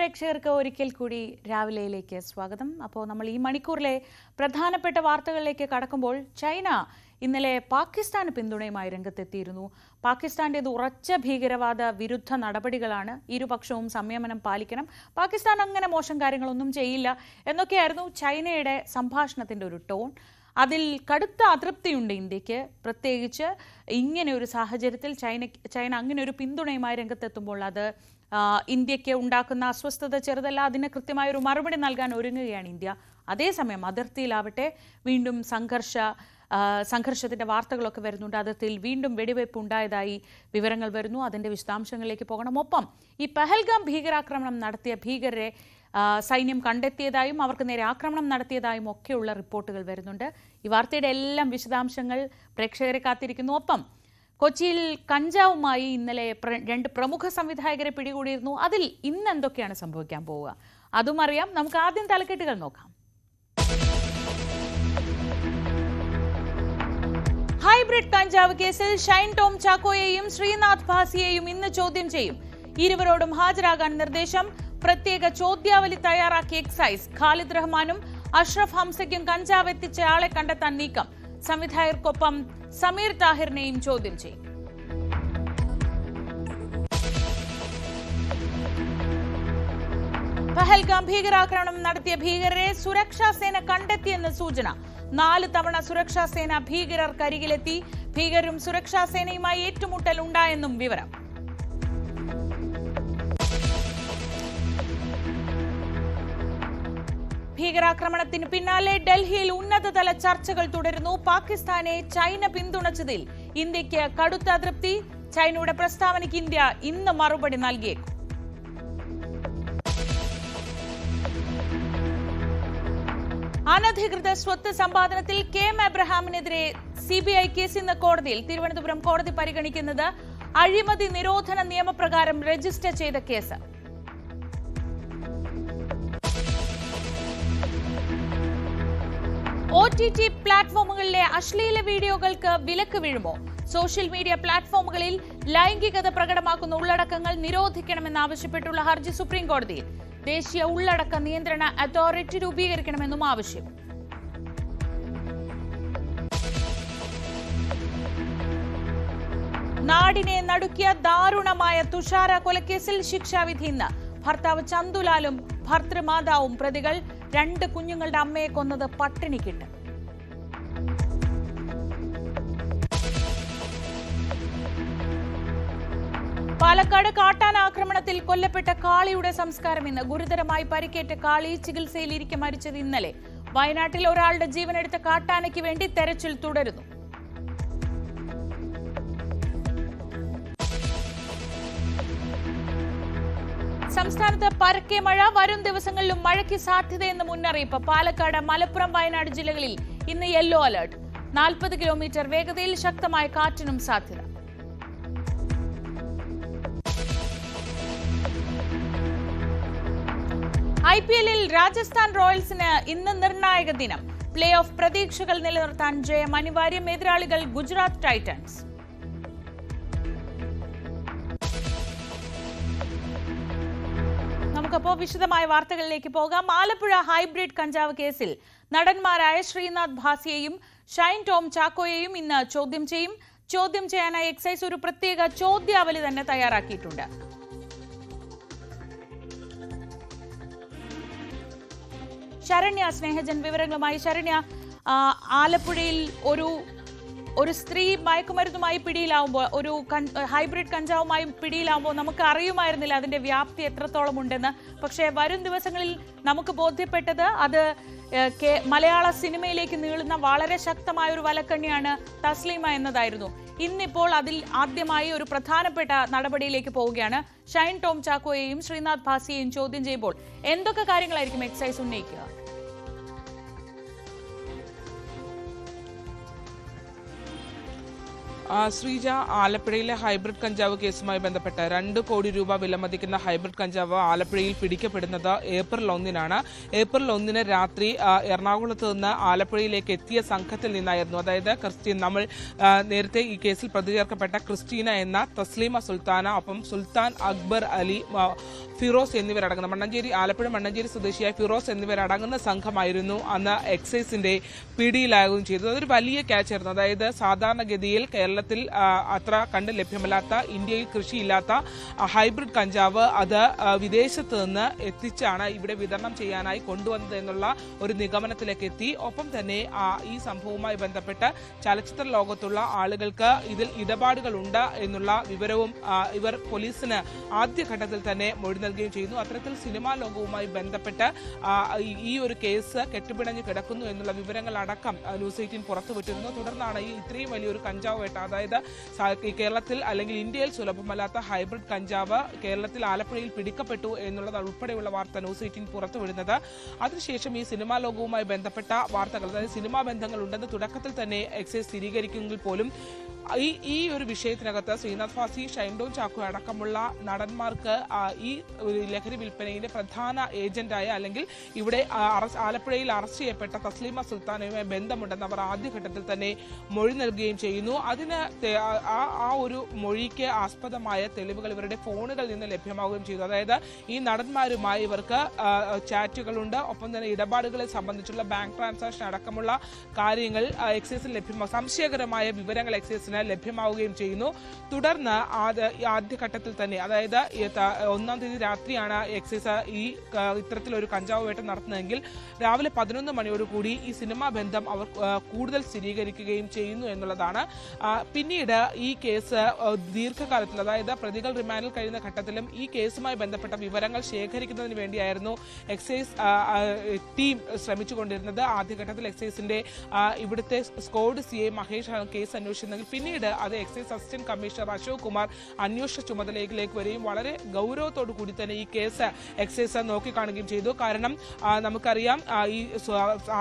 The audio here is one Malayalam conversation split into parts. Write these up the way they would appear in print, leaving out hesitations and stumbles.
പ്രേക്ഷകർക്ക് ഒരിക്കൽ കൂടി രാവിലെയിലേക്ക് സ്വാഗതം. അപ്പോൾ നമ്മൾ ഈ മണിക്കൂറിലെ പ്രധാനപ്പെട്ട വാർത്തകളിലേക്ക് കടക്കുമ്പോൾ ചൈന ഇന്നലെ പാകിസ്ഥാന് പിന്തുണയുമായി രംഗത്തെത്തിയിരുന്നു. പാകിസ്ഥാന്റേത് ഉറച്ച ഭീകരവാദ വിരുദ്ധ നടപടികളാണ്, ഇരുപക്ഷവും സംയമനം പാലിക്കണം, പാകിസ്ഥാൻ അങ്ങനെ മോശം കാര്യങ്ങളൊന്നും ചെയ്യില്ല എന്നൊക്കെയായിരുന്നു ചൈനയുടെ സംഭാഷണത്തിന്റെ ഒരു ടോൺ. അതിൽ കടുത്ത അതൃപ്തിയുണ്ട് ഇന്ത്യക്ക്. പ്രത്യേകിച്ച് ഇങ്ങനെ ഒരു സാഹചര്യത്തിൽ ചൈന അങ്ങനെ ഒരു പിന്തുണയുമായി രംഗത്തെത്തുമ്പോൾ അത് ഇന്ത്യക്ക് ഉണ്ടാക്കുന്ന അസ്വസ്ഥത ചെറുതല്ല. അതിന് കൃത്യമായൊരു മറുപടി നൽകാൻ ഒരുങ്ങുകയാണ് ഇന്ത്യ. അതേസമയം അതിർത്തിയിലാവട്ടെ വീണ്ടും സംഘർഷത്തിന്റെ വാർത്തകളൊക്കെ വരുന്നുണ്ട്. അതിർത്തിയിൽ വീണ്ടും വെടിവയ്പ് ഉണ്ടായതായി വിവരങ്ങൾ വരുന്നു. അതിന്റെ വിശദാംശങ്ങളിലേക്ക് പോകണം. ഒപ്പം ഈ പഹൽഗാം ഭീകരാക്രമണം നടത്തിയ ഭീകരരെ സൈന്യം കണ്ടെത്തിയതായും അവർക്ക് നേരെ ആക്രമണം നടത്തിയതായും ഒക്കെയുള്ള റിപ്പോർട്ടുകൾ വരുന്നുണ്ട്. ഈ വാർത്തയുടെ എല്ലാം വിശദാംശങ്ങൾ പ്രേക്ഷകരെ കാത്തിരിക്കുന്നു. ഒപ്പം കൊച്ചിയിൽ കഞ്ചാവുമായി ഇന്നലെ 2 പ്രമുഖ സംവിധായകരെ പിടികൂടിയിരുന്നു. അതിൽ ഇന്ന് എന്തൊക്കെയാണ് സംഭവിക്കാൻ പോവുക അതും അറിയാം. നമുക്ക് ആദ്യം തലക്കെട്ടുകൾ നോക്കാം. ഹൈബ്രിഡ് കഞ്ചാവ് കേസിൽ ഷൈൻ ടോം ചാക്കോയെയും ശ്രീനാഥ് ഭാസിയെയും ഇന്ന് ചോദ്യം ചെയ്യും. ഇരുവരോടും ഹാജരാകാൻ നിർദ്ദേശം. പ്രത്യേക ചോദ്യാവലി തയ്യാറാക്കിയ എക്സൈസ്. ഖാലിദ് റഹ്മാനും അഷ്റഫ് ഹംസയ്ക്കും കഞ്ചാവ് എത്തിച്ച ആളെ കണ്ടെത്താൻ നീക്കം. സംവിധായകർക്കൊപ്പം സമീർ താഹിറിനെയും ചോദ്യം ചെയ്യും. പഹൽഗാം ഭീകരാക്രമണം നടത്തിയ ഭീകരരെ സുരക്ഷാ സേന കണ്ടെത്തിയെന്ന് സൂചന. 4 തവണ സുരക്ഷാ സേന ഭീകരർക്കരികിലെത്തി. ഭീകരരും സുരക്ഷാ സേനയുമായി ഏറ്റുമുട്ടൽ ഉണ്ടായെന്നും വിവരം. ഭീകരാക്രമണത്തിന് പിന്നാലെ ഡൽഹിയിൽ ഉന്നതതല ചർച്ചകൾ തുടരുന്നു. പാകിസ്ഥാനെ ചൈന പിന്തുണച്ചതിൽ ഇന്ത്യക്ക് കടുത്ത അതൃപ്തി. ചൈനയുടെ പ്രസ്താവനയ്ക്ക് ഇന്ത്യ ഇന്ന് മറുപടി നൽകിയേക്കും. അനധികൃത സ്വത്ത് സമ്പാദനത്തിൽ കെ.എം. എബ്രഹാമിനെതിരെ CBI കേസ് ഇന്ന് കോടതിയിൽ. തിരുവനന്തപുരം കോടതി പരിഗണിക്കുന്നത് അഴിമതി നിരോധന നിയമപ്രകാരം രജിസ്റ്റർ ചെയ്ത കേസ്. OTT പ്ലാറ്റ്ഫോമുകളിലെ അശ്ലീല വീഡിയോകൾക്ക് വിലക്ക് വീഴുമോ? സോഷ്യൽ മീഡിയ പ്ലാറ്റ്ഫോമുകളിൽ ലൈംഗികത പ്രകടമാക്കുന്ന ഉള്ളടക്കങ്ങൾ നിരോധിക്കണമെന്നാവശ്യപ്പെട്ടുള്ള ഹർജി സുപ്രീം കോടതിയിൽ. ദേശീയ ഉള്ളടക്ക നിയന്ത്രണ അതോറിറ്റി രൂപീകരിക്കണമെന്നും ആവശ്യം. നാടിനെ നടുക്കിയ ദാരുണമായ തുഷാര കൊലക്കേസിൽ ശിക്ഷാവിധി ഇന്ന്. ഭർത്താവ് ചന്തുലാലും ഭർത്തൃമാതാവും പ്രതികൾ. 2 കുഞ്ഞുങ്ങളുടെ അമ്മയെ കൊന്നത് പട്ടിണിക്കിട്ട്. പാലക്കാട് കാട്ടാന ആക്രമണത്തിൽ കൊല്ലപ്പെട്ട കാളിയുടെ സംസ്കാരം ഇന്ന്. ഗുരുതരമായി പരിക്കേറ്റ കാളി ചികിത്സയിലിരിക്കെ മരിച്ചത് ഇന്നലെ. വയനാട്ടിൽ ഒരാളുടെ ജീവനെടുത്ത കാട്ടാനയ്ക്ക് വേണ്ടി തെരച്ചിൽ തുടരുന്നു. സംസ്ഥാനത്ത് പരക്കെ മഴ. വരും ദിവസങ്ങളിലും മഴയ്ക്ക് സാധ്യതയെന്ന് മുന്നറിയിപ്പ്. പാലക്കാട്, മലപ്പുറം, വയനാട് ജില്ലകളിൽ ഇന്ന് യെല്ലോ അലർട്ട്. 40 കിലോമീറ്റർ വേഗതയിൽ ശക്തമായ കാറ്റിനും സാധ്യത. IPL-ൽ രാജസ്ഥാൻ റോയൽസിന് ഇന്ന് നിർണായക ദിനം. പ്ലേ ഓഫ് പ്രതീക്ഷകൾ നിലനിർത്താൻ ജയം അനിവാര്യം. എതിരാളികൾ ഗുജറാത്ത് ടൈറ്റൻസ്. നമുക്കപ്പോൾ വിശദമായ വാർത്തകളിലേക്ക് പോകാം. ആലപ്പുഴ ഹൈബ്രിഡ് കഞ്ചാവ് കേസിൽ നടന്മാരായ ശ്രീനാഥ് ഭാസിയെയും ഷൈൻ ടോം ചാക്കോയെയും ഇന്ന് ചോദ്യം ചെയ്യും. ചോദ്യം ചെയ്യാനായി എക്സൈസ് ഒരു പ്രത്യേക ചോദ്യാവലി തന്നെ തയ്യാറാക്കിയിട്ടുണ്ട്. ശരണ്യ സ്നേഹജൻ വിവരങ്ങളുമായി. ശരണ്യ, ആലപ്പുഴയിൽ ഒരു സ്ത്രീ മയക്കുമരുന്നുമായി പിടിയിലാവുമ്പോൾ, ഒരു ഹൈബ്രിഡ് കഞ്ചാവുമായി പിടിയിലാവുമ്പോൾ നമുക്ക് അറിയുമായിരുന്നില്ല അതിന്റെ വ്യാപ്തി എത്രത്തോളം ഉണ്ടെന്ന്. പക്ഷേ വരും ദിവസങ്ങളിൽ നമുക്ക് ബോധ്യപ്പെട്ടത് അത് മലയാള സിനിമയിലേക്ക് നീളുന്ന വളരെ ശക്തമായ ഒരു വലക്കണ്ണിയാണ് തസ്ലീമ എന്നതായിരുന്നു. ഇന്നിപ്പോൾ അതിൽ ആദ്യമായി ഒരു പ്രധാനപ്പെട്ട നടപടിയിലേക്ക് പോവുകയാണ്. ഷൈൻ ടോം ചാക്കോയെയും ശ്രീനാഥ് ഭാസിയെയും ചോദ്യം ചെയ്യുമ്പോൾ എന്തൊക്കെ കാര്യങ്ങളായിരിക്കും എക്സൈസ് ഉന്നയിക്കുക? ശ്രീജ, ആലപ്പുഴയിലെ ഹൈബ്രിഡ് കഞ്ചാവ് കേസുമായി ബന്ധപ്പെട്ട് 2 കോടി രൂപ വിലമതിക്കുന്ന ഹൈബ്രിഡ് കഞ്ചാവ് ആലപ്പുഴയിൽ പിടിക്കപ്പെടുന്നത് ഏപ്രിൽ 1-നാണ്. ഏപ്രിൽ 1-ന് രാത്രി എറണാകുളത്ത് നിന്ന് ആലപ്പുഴയിലേക്ക് എത്തിയ സംഘത്തിൽ നിന്നായിരുന്നു. അതായത് നമ്മൾ നേരത്തെ ഈ കേസിൽ പ്രതി ചേർക്കപ്പെട്ട ക്രിസ്റ്റീന എന്ന തസ്ലീമ സുൽത്താന, ഒപ്പം സുൽത്താൻ അക്ബർ അലി, ഫിറോസ് എന്നിവരടങ്ങുന്ന ആലപ്പുഴ മണ്ണഞ്ചേരി സ്വദേശിയായ ഫിറോസ് എന്നിവരടങ്ങുന്ന സംഘമായിരുന്നു അന്ന് എക്സൈസിന്റെ പിടിയിലാകുകയും ചെയ്തത്. അതൊരു വലിയ ക്യാച്ചായിരുന്നു. അതായത് സാധാരണഗതിയിൽ കേരളത്തിൽ അത്ര കണ്ട് ലഭ്യമല്ലാത്ത, ഇന്ത്യയിൽ കൃഷിയില്ലാത്ത ഹൈബ്രിഡ് കഞ്ചാവ് അത് വിദേശത്ത് നിന്ന് എത്തിച്ചാണ് ഇവിടെ വിതരണം ചെയ്യാനായി കൊണ്ടുവന്നത് എന്നുള്ള ഒരു നിഗമനത്തിലേക്ക് എത്തി. ഒപ്പം തന്നെ ഈ സംഭവവുമായി ബന്ധപ്പെട്ട് ചലച്ചിത്ര ലോകത്തുള്ള ആളുകൾക്ക് ഇതിൽ ഇടപാടുകളുണ്ട് എന്നുള്ള വിവരവും ഇവർ പോലീസിന് ആദ്യഘട്ടത്തിൽ തന്നെ മൊഴി നൽകുകയും ചെയ്യുന്നു. അത്തരത്തിൽ സിനിമാ ലോകവുമായി ബന്ധപ്പെട്ട് ഈ ഒരു കേസ് കെട്ടുപിണഞ്ഞ് കിടക്കുന്നു എന്നുള്ള വിവരങ്ങൾ അടക്കം ന്യൂസ് 18 പുറത്തുവിട്ടിരുന്നു. തുടർന്നാണ് ഈ ഇത്രയും വലിയൊരു കഞ്ചാവ് വേട്ട, അതായത് കേരളത്തിൽ അല്ലെങ്കിൽ ഇന്ത്യയിൽ സുലഭമല്ലാത്ത ഹൈബ്രിഡ് കഞ്ചാവ് കേരളത്തിൽ ആലപ്പുഴയിൽ പിടിക്കപ്പെട്ടു എന്നുള്ളത് ഉൾപ്പെടെയുള്ള വാർത്ത ന്യൂസ് 18 പുറത്തുവിടുന്നത്. അതിനുശേഷം ഈ സിനിമാ ലോകവുമായി ബന്ധപ്പെട്ട വാർത്തകൾ, അതായത് സിനിമാ ബന്ധങ്ങൾ ഉണ്ടെന്ന് തുടക്കത്തിൽ തന്നെ എക്സൈസ് സ്ഥിരീകരിക്കുമെങ്കിൽ പോലും ഈ ഒരു വിഷയത്തിനകത്ത് ശ്രീനാഥ് ഫാസി, ഷൈൻ ടോം ചാക്കോ അടക്കമുള്ള നടന്മാർക്ക് ഈ ലഹരി വിൽപ്പനയിലെ പ്രധാന ഏജന്റായ അല്ലെങ്കിൽ ഇവിടെ ആലപ്പുഴയിൽ അറസ്റ്റ് ചെയ്യപ്പെട്ട തസ്ലീമ സുൽത്താനുമായി ബന്ധമുണ്ടെന്ന് അവർ ആദ്യഘട്ടത്തിൽ തന്നെ മൊഴി നൽകുകയും ചെയ്യുന്നു. അതിന് ആ ഒരു മൊഴിക്ക് ആസ്പദമായ തെളിവുകൾ ഇവരുടെ ഫോണുകളിൽ നിന്ന് ലഭ്യമാവുകയും ചെയ്തു. അതായത് ഈ നടന്മാരുമായി ഇവർക്ക് ചാറ്റുകളുണ്ട്, ഒപ്പം തന്നെ ഇടപാടുകളെ സംബന്ധിച്ചുള്ള ബാങ്ക് ട്രാൻസാക്ഷൻ അടക്കമുള്ള കാര്യങ്ങൾ എക്സൈസിന് ലഭ്യമാകും. സംശയകരമായ വിവരങ്ങൾ എക്സൈസിന് ലഭ്യമാവുകയും ചെയ്യുന്നു. തുടർന്ന് ആദ്യഘട്ടത്തിൽ തന്നെ, അതായത് 1-ാം തീയതി രാത്രിയാണ് എക്സൈസ് ഈ ഇത്തരത്തിലൊരു കഞ്ചാവ് വേട്ട നടത്തുന്നതെങ്കിൽ രാവിലെ 11 മണിയോടുകൂടി ഈ സിനിമാ ബന്ധം അവർ കൂടുതൽ സ്ഥിരീകരിക്കുകയും ചെയ്യുന്നു എന്നുള്ളതാണ്. പിന്നീട് ഈ കേസ് ദീർഘകാലത്തിൽ, അതായത് പ്രതികൾ റിമാൻഡിൽ കഴിയുന്ന ഘട്ടത്തിലും ഈ കേസുമായി ബന്ധപ്പെട്ട വിവരങ്ങൾ ശേഖരിക്കുന്നതിന് വേണ്ടിയായിരുന്നു എക്സൈസ് ടീം ശ്രമിച്ചുകൊണ്ടിരുന്നത്. ആദ്യഘട്ടത്തിൽ എക്സൈസിന്റെ ഇവിടുത്തെ സ്ക്വാഡ് CI മഹേഷ് കേസ് അന്വേഷിച്ചെങ്കിൽ പിന്നീട് അത് excise assistant commissioner Ashok Kumar അന്വേഷണ ചുമതലയിലേക്ക് വരികയും വളരെ ഗൗരവത്തോടു കൂടി തന്നെ ഈ കേസ് എക്സൈസ് നോക്കിക്കാണുകയും ചെയ്തു. കാരണം നമുക്കറിയാം, ഈ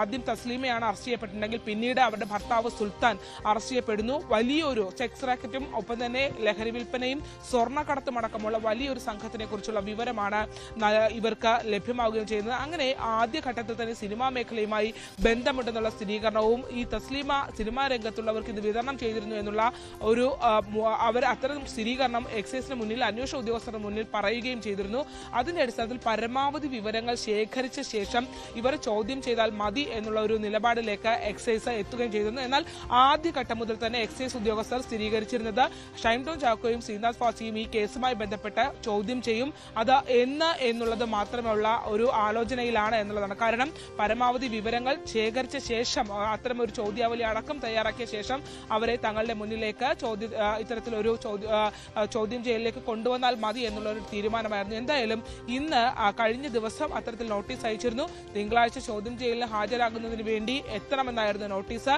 ആദ്യം തസ്ലീമയാണ് അറസ്റ്റ് ചെയ്യപ്പെട്ടിട്ടുണ്ടെങ്കിൽ പിന്നീട് അവരുടെ ഭർത്താവ് സുൽത്താൻ അറസ്റ്റ് ചെയ്യപ്പെടുന്നു. വലിയൊരു സെക്സ് റാക്കറ്റും ഒപ്പം തന്നെ ലഹരി വിൽപ്പനയും സ്വർണ്ണക്കടത്തും അടക്കമുള്ള വലിയൊരു സംഘത്തിനെ കുറിച്ചുള്ള വിവരമാണ് ഇവർക്ക് ലഭ്യമാവുകയും ചെയ്യുന്നത്. അങ്ങനെ ആദ്യഘട്ടത്തിൽ തന്നെ സിനിമാ മേഖലയുമായി ബന്ധമുണ്ടെന്നുള്ള സ്ഥിരീകരണവും ഈ സിനിമാ രംഗത്തുള്ളവർക്ക് ഇത് വിതരണം ചെയ്തിരുന്നു എന്നുള്ള ഒരു അവർ അത്തരം സ്ഥിരീകരണം എക്സൈസിന് മുന്നിൽ, അന്വേഷണ ഉദ്യോഗസ്ഥരുടെ മുന്നിൽ പറയുകയും ചെയ്തിരുന്നു. അതിന്റെ അടിസ്ഥാനത്തിൽ പരമാവധി വിവരങ്ങൾ ശേഖരിച്ച ശേഷം ഇവരെ ചോദ്യം ചെയ്താൽ മതി എന്നുള്ള ഒരു നിലപാടിലേക്ക് എക്സൈസ് എത്തുകയും ചെയ്തിരുന്നു. എന്നാൽ ആദ്യഘട്ടം മുതൽ തന്നെ എക്സൈസ് ഉദ്യോഗസ്ഥർ സ്ഥിരീകരിച്ചിരുന്നത് ഷൈൻ ടോം ചാക്കോയും ശ്രീനാഥ് ഫാസിയും ഈ കേസുമായി ബന്ധപ്പെട്ട് ചോദ്യം ചെയ്യും, അത് എന്നുള്ളത് മാത്രമുള്ള ഒരു ആലോചനയിലാണ് എന്നുള്ളതാണ്. കാരണം പരമാവധി വിവരങ്ങൾ ശേഖരിച്ച ശേഷം, അത്തരം ഒരു ചോദ്യാവലി അടക്കം തയ്യാറാക്കിയ ശേഷം അവരെ തങ്ങളുടെ മുന്നിലേക്ക് ഇത്തരത്തിലൊരു ചോദ്യം ചെയ്യലിലേക്ക് കൊണ്ടുവന്നാൽ മതി എന്നുള്ള ഒരു തീരുമാനമായിരുന്നു. എന്തായാലും ഇന്ന് കഴിഞ്ഞ ദിവസം അത്തരത്തിൽ നോട്ടീസ് അയച്ചിരുന്നു. തിങ്കളാഴ്ച ചോദ്യം ചെയ്യലിന് ഹാജരാകുന്നതിന് വേണ്ടി എത്തണമെന്നായിരുന്നു നോട്ടീസ്.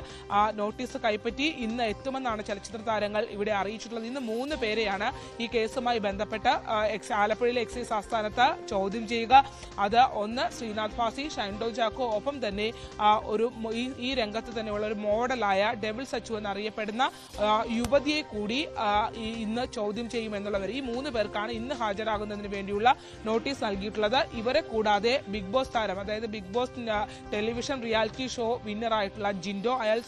നോട്ടീസ് കൈപ്പറ്റി ഇന്ന് എത്തുമെന്നാണ് ചലച്ചിത്ര താരങ്ങൾ ഇവിടെ അറിയിച്ചിട്ടുള്ളത്. ഇന്ന് 3 പേരെയാണ് ഈ കേസുമായി ബന്ധപ്പെട്ട് ആലപ്പുഴയിലെ എക്സൈസ് ആസ്ഥാനത്ത് ചോദ്യം ചെയ്യുക. അത് ഒന്ന് ശ്രീനാഥ് ഫാസി, ഷൈൻ ടോം ചാക്കോ, ഒപ്പം തന്നെ ഈ രംഗത്ത് തന്നെയുള്ള ഒരു മോഡലായ ഡെവിൾ സച്ചു എന്നറിയപ്പെടുന്ന യുവതിയെ കൂടി ഇന്ന് ചോദ്യം ചെയ്യുമെന്നുള്ളവർ. ഈ 3 പേർക്കാണ് ഇന്ന് ഹാജരാകുന്നതിന് വേണ്ടിയുള്ള നോട്ടീസ് നൽകിയിട്ടുള്ളത്. ഇവരെ കൂടാതെ ബിഗ് ബോസ് താരം, അതായത് Bigg Boss television reality show വിന്നറായിട്ടുള്ള ജിൻഡോ, അയാൾ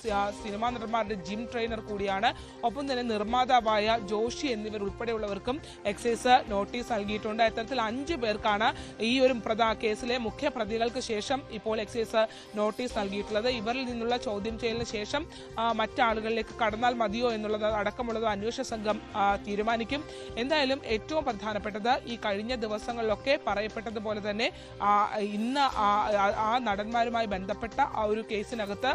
സിനിമാ നടന്മാരുടെ ജിം ട്രെയിനർ കൂടിയാണ്. ഒപ്പം തന്നെ നിർമ്മാതാവായ ജോഷി എന്നിവർ ഉൾപ്പെടെയുള്ളവർക്കും എക്സൈസ് നോട്ടീസ് നൽകിയിട്ടുണ്ട്. ഇത്തരത്തിൽ 5 പേർക്കാണ് ഈ ഒരു കേസിലെ മുഖ്യ പ്രതികൾക്ക് ശേഷം ഇപ്പോൾ എക്സൈസ് നോട്ടീസ് നൽകിയിട്ടുള്ളത്. ഇവരിൽ നിന്നുള്ള ചോദ്യം ചെയ്യലിന് ശേഷം മറ്റാളുകളിലേക്ക് കടന്നാൽ മതിയോ എന്നുള്ളത് അടക്കമുള്ളത് അന്വേഷണ സംഘം തീരുമാനിക്കും. എന്തായാലും ഏറ്റവും പ്രധാനപ്പെട്ടത് ഈ കഴിഞ്ഞ ദിവസങ്ങളിലൊക്കെ പറയപ്പെട്ടതുപോലെ തന്നെ ഇന്ന് ആ നടന്മാരുമായി ബന്ധപ്പെട്ട ആ ഒരു കേസിനകത്ത്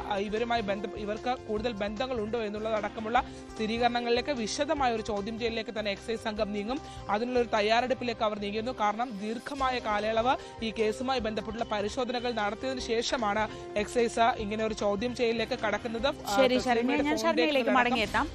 ഇവർക്ക് കൂടുതൽ ബന്ധങ്ങളുണ്ടോ എന്നുള്ളത് അടക്കമുള്ള സ്ഥിരീകരണങ്ങളിലേക്ക്, വിശദമായ ഒരു ചോദ്യം ചെയ്യലിലേക്ക് തന്നെ എക്സൈസ് സംഘം നീങ്ങും. അതിനുള്ള ഒരു തയ്യാറെടുപ്പിലേക്ക് അവർ നീങ്ങുന്നു. കാരണം ദീർഘമായ കാലയളവ് ഈ കേസുമായി ബന്ധപ്പെട്ടുള്ള പരിശോധനകൾ നടത്തിയതിനു ശേഷമാണ് എക്സൈസ് ഇങ്ങനെ ഒരു ചോദ്യം ചെയ്യലിലേക്ക് കടക്കുന്നത്. ശരി, ഞാൻ ശരണ്യയിലേക്ക് മടങ്ങിയെത്താം.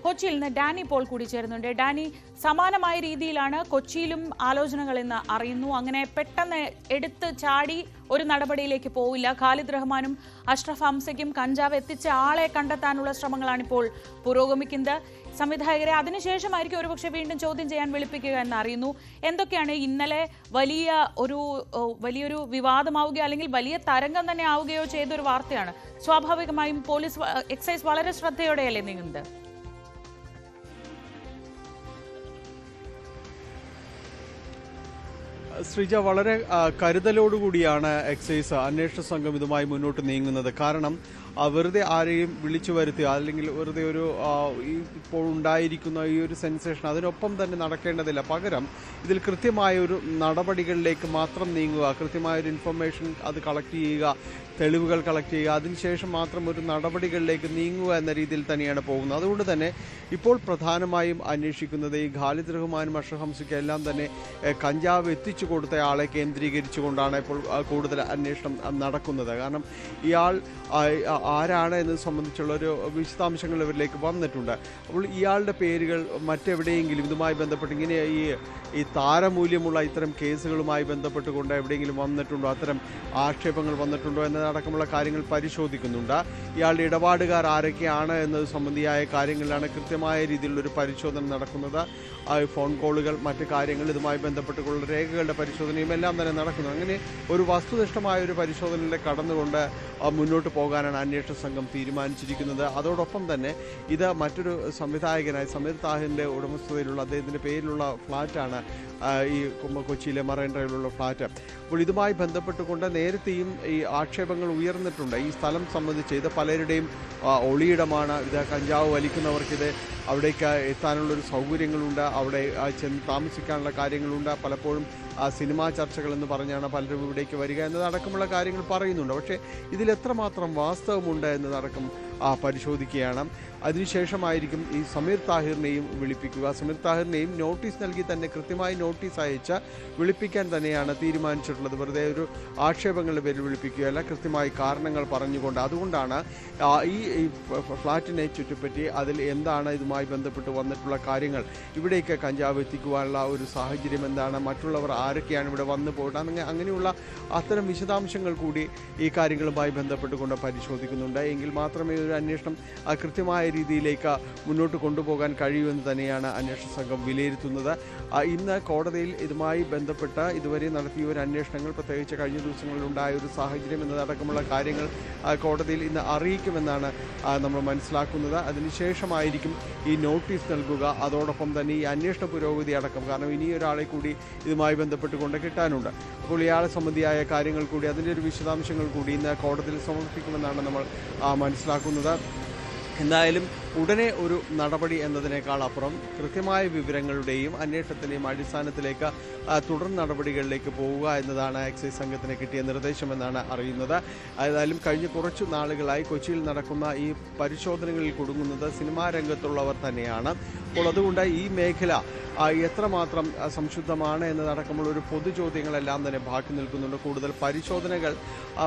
കൊച്ചിയിൽ നിന്ന് ഡാനി പോൾ കൂടി ചേരുന്നുണ്ട്. ഡാനി, സമാനമായ രീതിയിലാണ് കൊച്ചിയിലും ആലോചനകൾ എന്ന് അറിയുന്നു. അങ്ങനെ പെട്ടെന്ന് എടുത്ത് ചാടി ഒരു നടപടിയിലേക്ക് പോവില്ല. ഖാലിദ് റഹ്മാനും അഷ്റഫ് ഹംസയ്ക്കും കഞ്ചാവ് എത്തിച്ച ആളെ കണ്ടെത്താനുള്ള ശ്രമങ്ങളാണ് ഇപ്പോൾ പുരോഗമിക്കുന്നത്. സംവിധായകരെ അതിനുശേഷമായിരിക്കും ഒരുപക്ഷെ വീണ്ടും ചോദ്യം ചെയ്യാൻ വിളിപ്പിക്കുക എന്ന് അറിയുന്നു. എന്തൊക്കെയാണ് ഇന്നലെ വലിയൊരു വിവാദമാവുകയോ അല്ലെങ്കിൽ വലിയ തരംഗം തന്നെ ആവുകയോ ചെയ്തൊരു വാർത്തയാണ്. സ്വാഭാവികമായും പോലീസ് എക്സൈസ് വളരെ ശ്രദ്ധയോടെയല്ലേ നീങ്ങുന്നത്? ശ്രീജ, വളരെ കരുതലോടുകൂടിയാണ് എക്സൈസ് അന്വേഷണ സംഘം ഇതുമായി മുന്നോട്ട് നീങ്ങുന്നത്. കാരണം വെറുതെ ആരെയും വിളിച്ചു വരുത്തുക അല്ലെങ്കിൽ വെറുതെ ഒരു ഇപ്പോൾ ഉണ്ടായിരിക്കുന്ന ഈ ഒരു സെൻസേഷൻ അതിനൊപ്പം തന്നെ നടക്കേണ്ടതില്ല. പകരം ഇതിൽ കൃത്യമായ ഒരു നടപടികളിലേക്ക് മാത്രം നീങ്ങുക, കൃത്യമായൊരു ഇൻഫർമേഷൻ അത് കളക്ട് ചെയ്യുക, തെളിവുകൾ കളക്ട് ചെയ്യുക, അതിനുശേഷം മാത്രം ഒരു നടപടികളിലേക്ക് നീങ്ങുക എന്ന രീതിയിൽ തന്നെയാണ് പോകുന്നത്. അതുകൊണ്ട് തന്നെ ഇപ്പോൾ പ്രധാനമായും അന്വേഷിക്കുന്നത് ഈ ഖാലിദ് റഹ്മാനും അഷ്റഫ് ഹംസയ്ക്കും എല്ലാം തന്നെ കഞ്ചാവ് എത്തിച്ചു കൊടുത്ത ആളെ കേന്ദ്രീകരിച്ചുകൊണ്ടാണ് ഇപ്പോൾ കൂടുതൽ അന്വേഷണം നടക്കുന്നത്. കാരണം ഇയാൾ ആരാണ് എന്നത് സംബന്ധിച്ചുള്ള ഒരു വിശദാംശങ്ങൾ ഇവരിലേക്ക് വന്നിട്ടുണ്ട്. അപ്പോൾ ഇയാളുടെ പേരുകൾ മറ്റെവിടെയെങ്കിലും ഇതുമായി ബന്ധപ്പെട്ട് ഇങ്ങനെ ഈ താരമൂല്യമുള്ള ഇത്തരം കേസുകളുമായി ബന്ധപ്പെട്ടുകൊണ്ട് എവിടെയെങ്കിലും വന്നിട്ടുണ്ടോ, അത്തരം ആക്ഷേപങ്ങൾ വന്നിട്ടുണ്ടോ എന്നതടക്കമുള്ള കാര്യങ്ങൾ പരിശോധിക്കുന്നുണ്ട്. ഇയാളുടെ ഇടപാടുകാർ ആരൊക്കെയാണ് എന്നത് സംബന്ധിയായ കാര്യങ്ങളിലാണ് കൃത്യമായ രീതിയിലുള്ളൊരു പരിശോധന നടക്കുന്നത്. ഫോൺ കോളുകൾ, മറ്റ് കാര്യങ്ങൾ, ഇതുമായി ബന്ധപ്പെട്ടുള്ള രേഖകളുടെ പരിശോധനയും എല്ലാം തന്നെ നടക്കുന്നു. അങ്ങനെ ഒരു വസ്തുനിഷ്ഠമായ ഒരു പരിശോധനയിലേക്ക് കടന്നുകൊണ്ട് മുന്നോട്ട് പോകാനാണ് അന്വേഷണ സംഘം തീരുമാനിച്ചിരിക്കുന്നത്. അതോടൊപ്പം തന്നെ ഇത് മറ്റൊരു സംവിധായകനായ സമീർ താഹിറിൻ്റെ ഉടമസ്ഥതയിലുള്ള അദ്ദേഹത്തിൻ്റെ പേരിലുള്ള ഫ്ലാറ്റാണ് ഈ കൊച്ചിയിലെ മറൈൻ ഡ്രൈവിലുള്ള ഫ്ലാറ്റ്. അപ്പോൾ ഇതുമായി ബന്ധപ്പെട്ടുകൊണ്ട് നേരത്തെയും ഈ ആക്ഷേപങ്ങൾ ഉയർന്നിട്ടുണ്ട്. ഈ സ്ഥലം സംബന്ധിച്ച് ഇത് പലരുടെയും ഒളിയിടമാണ്. ഇത് കഞ്ചാവ് വലിക്കുന്നവർക്കിത് അവിടേക്ക് എത്താനുള്ളൊരു സൗകര്യങ്ങളുണ്ട്, അവിടെ ചെന്ന് താമസിക്കാനുള്ള കാര്യങ്ങളുണ്ട്. പലപ്പോഴും സിനിമാ ചർച്ചകൾ എന്ന് പറഞ്ഞാണ് പലരും ഇവിടേക്ക് വരിക എന്നതടക്കമുള്ള കാര്യങ്ങൾ പറയുന്നുണ്ട്. പക്ഷേ ഇതിലെത്രമാത്രം വാസ്തവമുണ്ട് എന്നതടക്കം പരിശോധിക്കുകയാണ്. അതിനുശേഷമായിരിക്കും ഈ സമീർ താഹിറിനെയും വിളിപ്പിക്കുക. സമീർ താഹിറിനെയും നോട്ടീസ് നൽകി തന്നെ കൃത്യമായി നോട്ടീസ് അയച്ച് വിളിപ്പിക്കാൻ തന്നെയാണ് തീരുമാനിച്ചിട്ടുള്ളത്. വെറുതെ ഒരു ആക്ഷേപങ്ങളുടെ പേരിൽ വിളിപ്പിക്കുകയല്ല, കൃത്യമായി കാരണങ്ങൾ പറഞ്ഞുകൊണ്ട്. അതുകൊണ്ടാണ് ഈ ഫ്ലാറ്റിനെ ചുറ്റിപ്പറ്റി അതിൽ എന്താണ് ഇതുമായി ബന്ധപ്പെട്ട് വന്നിട്ടുള്ള കാര്യങ്ങൾ, ഇവിടേക്ക് കഞ്ചാവ് എത്തിക്കുവാനുള്ള ഒരു സാഹചര്യം എന്താണ്, മറ്റുള്ളവർ ആരൊക്കെയാണ് ഇവിടെ വന്നു പോയിട്ട് അങ്ങനെയുള്ള അത്തരം വിശദാംശങ്ങൾ കൂടി ഈ കാര്യങ്ങളുമായി ബന്ധപ്പെട്ടുകൊണ്ട് പരിശോധിക്കുന്നുണ്ട്. എങ്കിൽ മാത്രമേ ഒരു അന്വേഷണം കൃത്യമായ രീതിയിലേക്ക് മുന്നോട്ട് കൊണ്ടുപോകാൻ കഴിയുമെന്ന് തന്നെയാണ് അന്വേഷണ സംഘം വിലയിരുത്തുന്നത്. ഇന്ന് കോടതിയിൽ ഇതുമായി ബന്ധപ്പെട്ട് ഇതുവരെ നടത്തിയ ഒരു അന്വേഷണങ്ങൾ, പ്രത്യേകിച്ച് കഴിഞ്ഞ ദിവസങ്ങളിൽ ഉണ്ടായ ഒരു സാഹചര്യം എന്നതടക്കമുള്ള കാര്യങ്ങൾ കോടതിയിൽ ഇന്ന് അറിയിക്കുമെന്നാണ് നമ്മൾ മനസ്സിലാക്കുന്നത്. അതിനുശേഷമായിരിക്കും ഈ നോട്ടീസ് നൽകുക. അതോടൊപ്പം തന്നെ ഈ അന്വേഷണ പുരോഗതി അടക്കം, കാരണം ഇനിയൊരാളെ കൂടി ഇതുമായി ബന്ധപ്പെട്ടുകൊണ്ട് കിട്ടാനുണ്ട്. അപ്പോൾ ഇയാളെ സംബന്ധിയായ കാര്യങ്ങൾ കൂടി, അതിൻ്റെ ഒരു വിശദാംശങ്ങൾ കൂടി ഇന്ന് കോടതിയിൽ സമർപ്പിക്കുമെന്നാണ് നമ്മൾ മനസ്സിലാക്കുന്നത്. എന്തായാലും ഉടനെ ഒരു നടപടി എന്നതിനേക്കാൾ അപ്പുറം കൃത്യമായ വിവരങ്ങളുടെയും അന്വേഷണത്തിൻ്റെയും അടിസ്ഥാനത്തിലേക്ക് തുടർ നടപടികളിലേക്ക് പോവുക എന്നതാണ് എക്സൈസ് സംഘത്തിന് കിട്ടിയ നിർദ്ദേശമെന്നാണ് അറിയുന്നത്. ഏതായാലും കഴിഞ്ഞ കുറച്ചു നാളുകളായി കൊച്ചിയിൽ നടക്കുന്ന ഈ പരിശോധനകളിൽ കുടുങ്ങുന്നത് സിനിമാ രംഗത്തുള്ളവർ തന്നെയാണ്. അപ്പോൾ അതുകൊണ്ട് ഈ മേഖല എത്രമാത്രം സംശുദ്ധമാണ് എന്നതടക്കമുള്ള ഒരു പൊതുചോദ്യങ്ങളെല്ലാം തന്നെ ബാക്കി നിൽക്കുന്നുണ്ട്. കൂടുതൽ പരിശോധനകൾ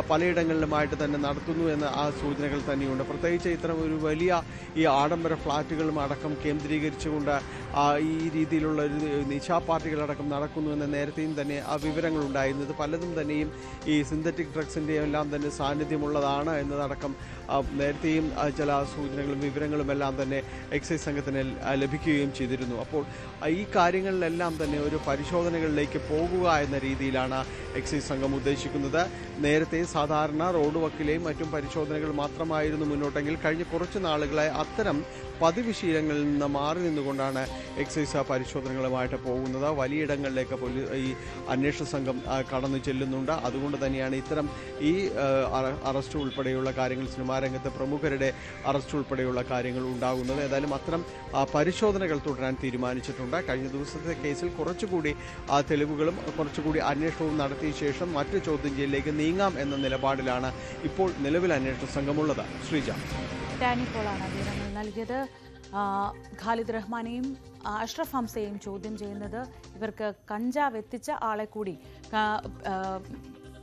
പലയിടങ്ങളിലുമായിട്ട് തന്നെ നടത്തുന്നു എന്ന സൂചനകൾ തന്നെയുണ്ട്. പ്രത്യേകിച്ച് ഇത്തരം ഒരു വലിയ ഈ ആഡംബര ഫ്ലാറ്റുകളും അടക്കം കേന്ദ്രീകരിച്ചുകൊണ്ട് ഈ രീതിയിലുള്ള ഒരു നിശാ പാർട്ടികളടക്കം നടക്കുന്നു എന്ന നേരത്തെയും തന്നെ വിവരങ്ങളുണ്ടായിരുന്നത്. പലതും തന്നെയും ഈ സിന്തറ്റിക് ഡ്രഗ്സിൻ്റെയും എല്ലാം തന്നെ സാന്നിധ്യമുള്ളതാണ് എന്നതടക്കം നേരത്തെയും ചില സൂചനകളും വിവരങ്ങളും എല്ലാം തന്നെ എക്സൈസ് സംഘത്തിന് ലഭിക്കുകയും ചെയ്തിരുന്നു. അപ്പോൾ ഈ കാര്യങ്ങളിലെല്ലാം തന്നെ ഒരു പരിശോധനകളിലേക്ക് പോകുക എന്ന രീതിയിലാണ് എക്സൈസ് സംഘം ഉദ്ദേശിക്കുന്നത്. നേരത്തെ സാധാരണ റോഡ് വക്കിലെയും മറ്റും പരിശോധനകൾ മാത്രമായിരുന്നു മുന്നോട്ടെങ്കിൽ കഴിഞ്ഞ കുറച്ച് നാളുകളായി അത്തരം പതിവ് ശീലങ്ങളിൽ നിന്ന് മാറി നിന്നുകൊണ്ടാണ് എക്സൈസ് പരിശോധനകളുമായിട്ട് പോകുന്നത്. വലിയിടങ്ങളിലേക്ക് ഈ അന്വേഷണ സംഘം കടന്നു ചെല്ലുന്നുണ്ട്. അതുകൊണ്ട് തന്നെയാണ് ഇത്തരം ഈ അറസ്റ്റ് ഉൾപ്പെടെയുള്ള കാര്യങ്ങൾ, സിനിമാ രംഗത്തെ പ്രമുഖരുടെ അറസ്റ്റ് ഉൾപ്പെടെയുള്ള കാര്യങ്ങൾ ഉണ്ടാകുന്നത്. ഏതായാലും അത്തരം പരിശോധനകൾ തുടരാൻ തീരുമാനിച്ചിട്ടുണ്ട്. കഴിഞ്ഞ ദിവസത്തെ കേസിൽ കുറച്ചുകൂടി തെളിവുകളും കുറച്ചുകൂടി അന്വേഷണവും നടത്തിയ ശേഷം മറ്റ് ചോദ്യം ചെയ്യലിലേക്ക് നീങ്ങാം എന്ന നിലപാടിലാണ് ഇപ്പോൾ നിലവിൽ അന്വേഷണ സംഘമുള്ളത്. ശ്രീജ, ഡാനി പോളാണ് വിവരങ്ങൾ നൽകിയത്. ഖാലിദ് റഹ്മാനെയും അഷ്റഫ് ഹംസയെയും ചോദ്യം ചെയ്യുന്നത് ഇവർക്ക് കഞ്ചാവ് എത്തിച്ച ആളെ കൂടി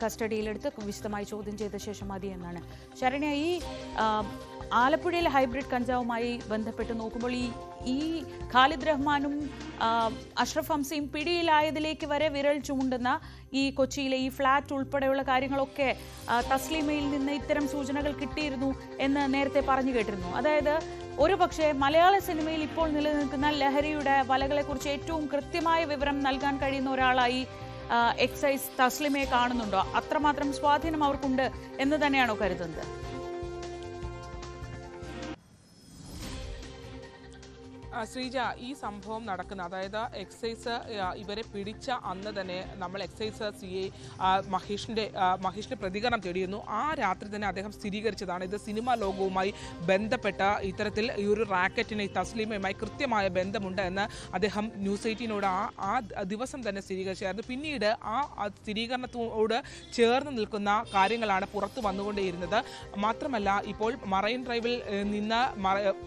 കസ്റ്റഡിയിലെടുത്ത് വിശദമായി ചോദ്യം ചെയ്ത ശേഷം മതി എന്നാണ്. ശരണ്യ, ഈ ആലപ്പുഴയിലെ ഹൈബ്രിഡ് കഞ്ചാവുമായി ബന്ധപ്പെട്ട് നോക്കുമ്പോൾ ഈ ഖാലിദ് റഹ്മാനും അഷ്റഫ് ഹംസയും പിടിയിലായതിലേക്ക് വരെ വിരൽ ചൂണ്ടുന്ന ഈ കൊച്ചിയിലെ ഈ ഫ്ലാറ്റ് ഉൾപ്പെടെയുള്ള കാര്യങ്ങളൊക്കെ തസ്ലീമയിൽ നിന്ന് ഇത്തരം സൂചനകൾ കിട്ടിയിരുന്നു എന്ന് നേരത്തെ പറഞ്ഞു കേട്ടിരുന്നു. അതായത് ഒരുപക്ഷെ മലയാള സിനിമയിൽ ഇപ്പോൾ നിലനിൽക്കുന്ന ലഹരിയുടെ വലകളെക്കുറിച്ച് ഏറ്റവും കൃത്യമായ വിവരം നൽകാൻ കഴിയുന്ന ഒരാളായി എക്സൈസ് തസ്ലിമയെ കാണുന്നുണ്ടോ? അത്രമാത്രം സ്വാധീനം അവർക്കുണ്ട് എന്ന് തന്നെയാണോ കരുതുന്നത്? ശ്രീജ, ഈ സംഭവം നടക്കുന്ന, അതായത് എക്സൈസ് ഇവരെ പിടിച്ച അന്ന് തന്നെ നമ്മൾ എക്സൈസ് CI മഹേഷിന്റെ പ്രതികരണം തേടിയിരുന്നു. ആ രാത്രി തന്നെ അദ്ദേഹം സ്ഥിരീകരിച്ചതാണ് ഇത് സിനിമാ ലോകവുമായി ബന്ധപ്പെട്ട ഇത്തരത്തിൽ ഈ ഒരു റാക്കറ്റിന് തസ്ലീമയുമായി കൃത്യമായ ബന്ധമുണ്ട് എന്ന് അദ്ദേഹം ന്യൂസ് 18നോട് ആ ദിവസം തന്നെ സ്ഥിരീകരിച്ചായിരുന്നു. പിന്നീട് ആ സ്ഥിരീകരണത്തോട് ചേർന്ന് നിൽക്കുന്ന കാര്യങ്ങളാണ് പുറത്തു വന്നുകൊണ്ടേയിരുന്നത്. മാത്രമല്ല, ഇപ്പോൾ മറൈൻ ഡ്രൈവിൽ നിന്ന്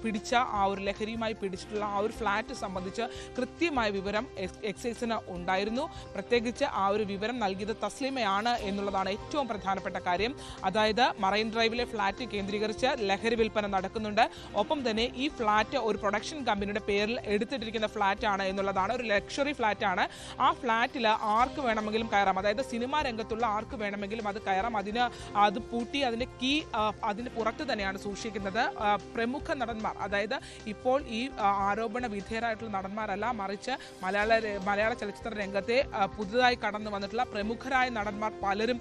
പിടിച്ച ആ ഒരു ലഹരിയുമായി പിടിച്ചിട്ടുള്ള ആ ഒരു ഫ്ലാറ്റ് സംബന്ധിച്ച് കൃത്യമായ വിവരം എക്സൈസിന് ഉണ്ടായിരുന്നു. പ്രത്യേകിച്ച് ആ ഒരു വിവരം നൽകിയത് തസ്ലീമയാണ് എന്നുള്ളതാണ് ഏറ്റവും പ്രധാനപ്പെട്ട കാര്യം. അതായത് മറൈൻ ഡ്രൈവിലെ ഫ്ലാറ്റ് കേന്ദ്രീകരിച്ച് ലഹരി വിൽപ്പന നടക്കുന്നുണ്ട്. ഒപ്പം തന്നെ ഈ ഫ്ലാറ്റ് ഒരു പ്രൊഡക്ഷൻ കമ്പനിയുടെ പേരിൽ എടുത്തിട്ടിരിക്കുന്ന ഫ്ലാറ്റ് ആണ് എന്നുള്ളതാണ്. ഒരു ലക്ഷറി ഫ്ലാറ്റ് ആണ്. ആ ഫ്ലാറ്റിൽ ആർക്ക് വേണമെങ്കിലും കയറാം. അതായത് സിനിമാ രംഗത്തുള്ള ആർക്ക് വേണമെങ്കിലും അത് കയറാം. അത് പൂട്ടി അതിന്റെ കീ അതിന് പുറത്ത് തന്നെയാണ് സൂക്ഷിക്കുന്നത്. പ്രമുഖ നടന്മാർ, അതായത് ഇപ്പോൾ ഈ ആരോപണ വിധേയരായിട്ടുള്ള നടന്മാരല്ല, മറിച്ച് മലയാള ചലച്ചിത്ര രംഗത്തെ പുതുതായി കടന്നു വന്നിട്ടുള്ള പ്രമുഖരായ നടന്മാർ പലരും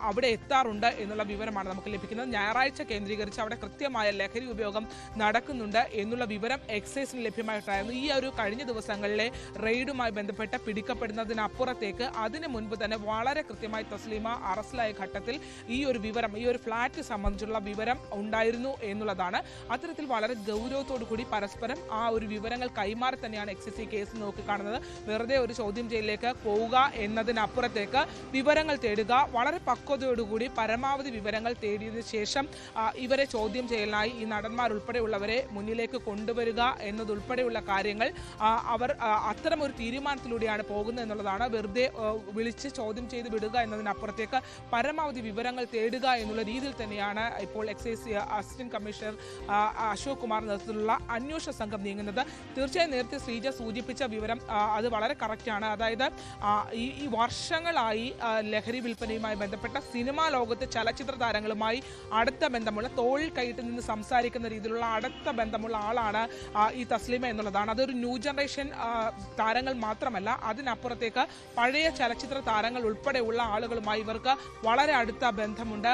അവിടെ എത്താറുണ്ട് എന്നുള്ള വിവരമാണ് നമുക്ക് ലഭിക്കുന്നത്. ഞായറാഴ്ച കേന്ദ്രീകരിച്ച് അവിടെ കൃത്യമായ ലഹരി ഉപയോഗം നടക്കുന്നുണ്ട് എന്നുള്ള വിവരം എക്സൈസിന് ലഭ്യമായിട്ടായിരുന്നു. ഈ ഒരു കഴിഞ്ഞ ദിവസങ്ങളിലെ റെയ്ഡുമായി ബന്ധപ്പെട്ട് പിടിക്കപ്പെടുന്നതിനപ്പുറത്തേക്ക് അതിനു മുൻപ് തന്നെ വളരെ കൃത്യമായി തസ്ലീമ അറസ്റ്റിലായ ഘട്ടത്തിൽ ഈ ഒരു വിവരം, ഈ ഒരു ഫ്ലാറ്റ് സംബന്ധിച്ചുള്ള വിവരം ഉണ്ടായിരുന്നു എന്നുള്ളതാണ്. അത്തരത്തിൽ വളരെ ഗൗരവത്തോടു കൂടി പരസ്പരം ആ ഒരു വിവരങ്ങൾ കൈമാറി തന്നെയാണ് എക്സൈസ് കേസ് നോക്കിക്കാണുന്നത്. വെറുതെ ഒരു ചോദ്യം ചെയ്യലിലേക്ക് പോവുക എന്നതിനപ്പുറത്തേക്ക് വിവരങ്ങൾ തേടുക, വളരെ പക്വതയോടുകൂടി പരമാവധി വിവരങ്ങൾ തേടിയതിനു ശേഷം ഇവരെ ചോദ്യം ചെയ്യലിനായി ഈ നടന്മാരുൾപ്പെടെയുള്ളവരെ മുന്നിലേക്ക് കൊണ്ടുവരിക എന്നതുൾപ്പെടെയുള്ള കാര്യങ്ങൾ അവർ അത്തരമൊരു തീരുമാനത്തിലൂടെയാണ് പോകുന്നത് എന്നുള്ളതാണ്. വെറുതെ വിളിച്ച് ചോദ്യം ചെയ്ത് വിടുക എന്നതിനപ്പുറത്തേക്ക് പരമാവധി വിവരങ്ങൾ തേടുക എന്നുള്ള രീതിയിൽ തന്നെയാണ് ഇപ്പോൾ excise assistant commissioner Ashok Kumar നേതൃത്വത്തിലുള്ള അന്വേഷണ സംഘം നീങ്ങുന്നത്. തീർച്ചയായും നേരത്തെ ശ്രീജ സൂചിപ്പിച്ച വിവരം അത് വളരെ കറക്റ്റാണ്. അതായത് ഈ വർഷങ്ങളായി ലഹരി വിൽപ്പനയുമായി ബന്ധപ്പെട്ട സിനിമാ ലോകത്ത് ചലച്ചിത്ര താരങ്ങളുമായി അടുത്ത ബന്ധമുള്ള, തോളിൽ കൈയിട്ട് നിന്ന് സംസാരിക്കുന്ന രീതിയിലുള്ള അടുത്ത ബന്ധമുള്ള ആളാണ് ഈ തസ്ലീമ എന്നുള്ളതാണ്. അതൊരു ന്യൂ ജനറേഷൻ താരങ്ങൾ മാത്രമല്ല, അതിനപ്പുറത്തേക്ക് പഴയ ചലച്ചിത്ര താരങ്ങൾ ഉൾപ്പെടെയുള്ള ആളുകളുമായി ഇവർക്ക് വളരെ അടുത്ത ബന്ധമുണ്ട്.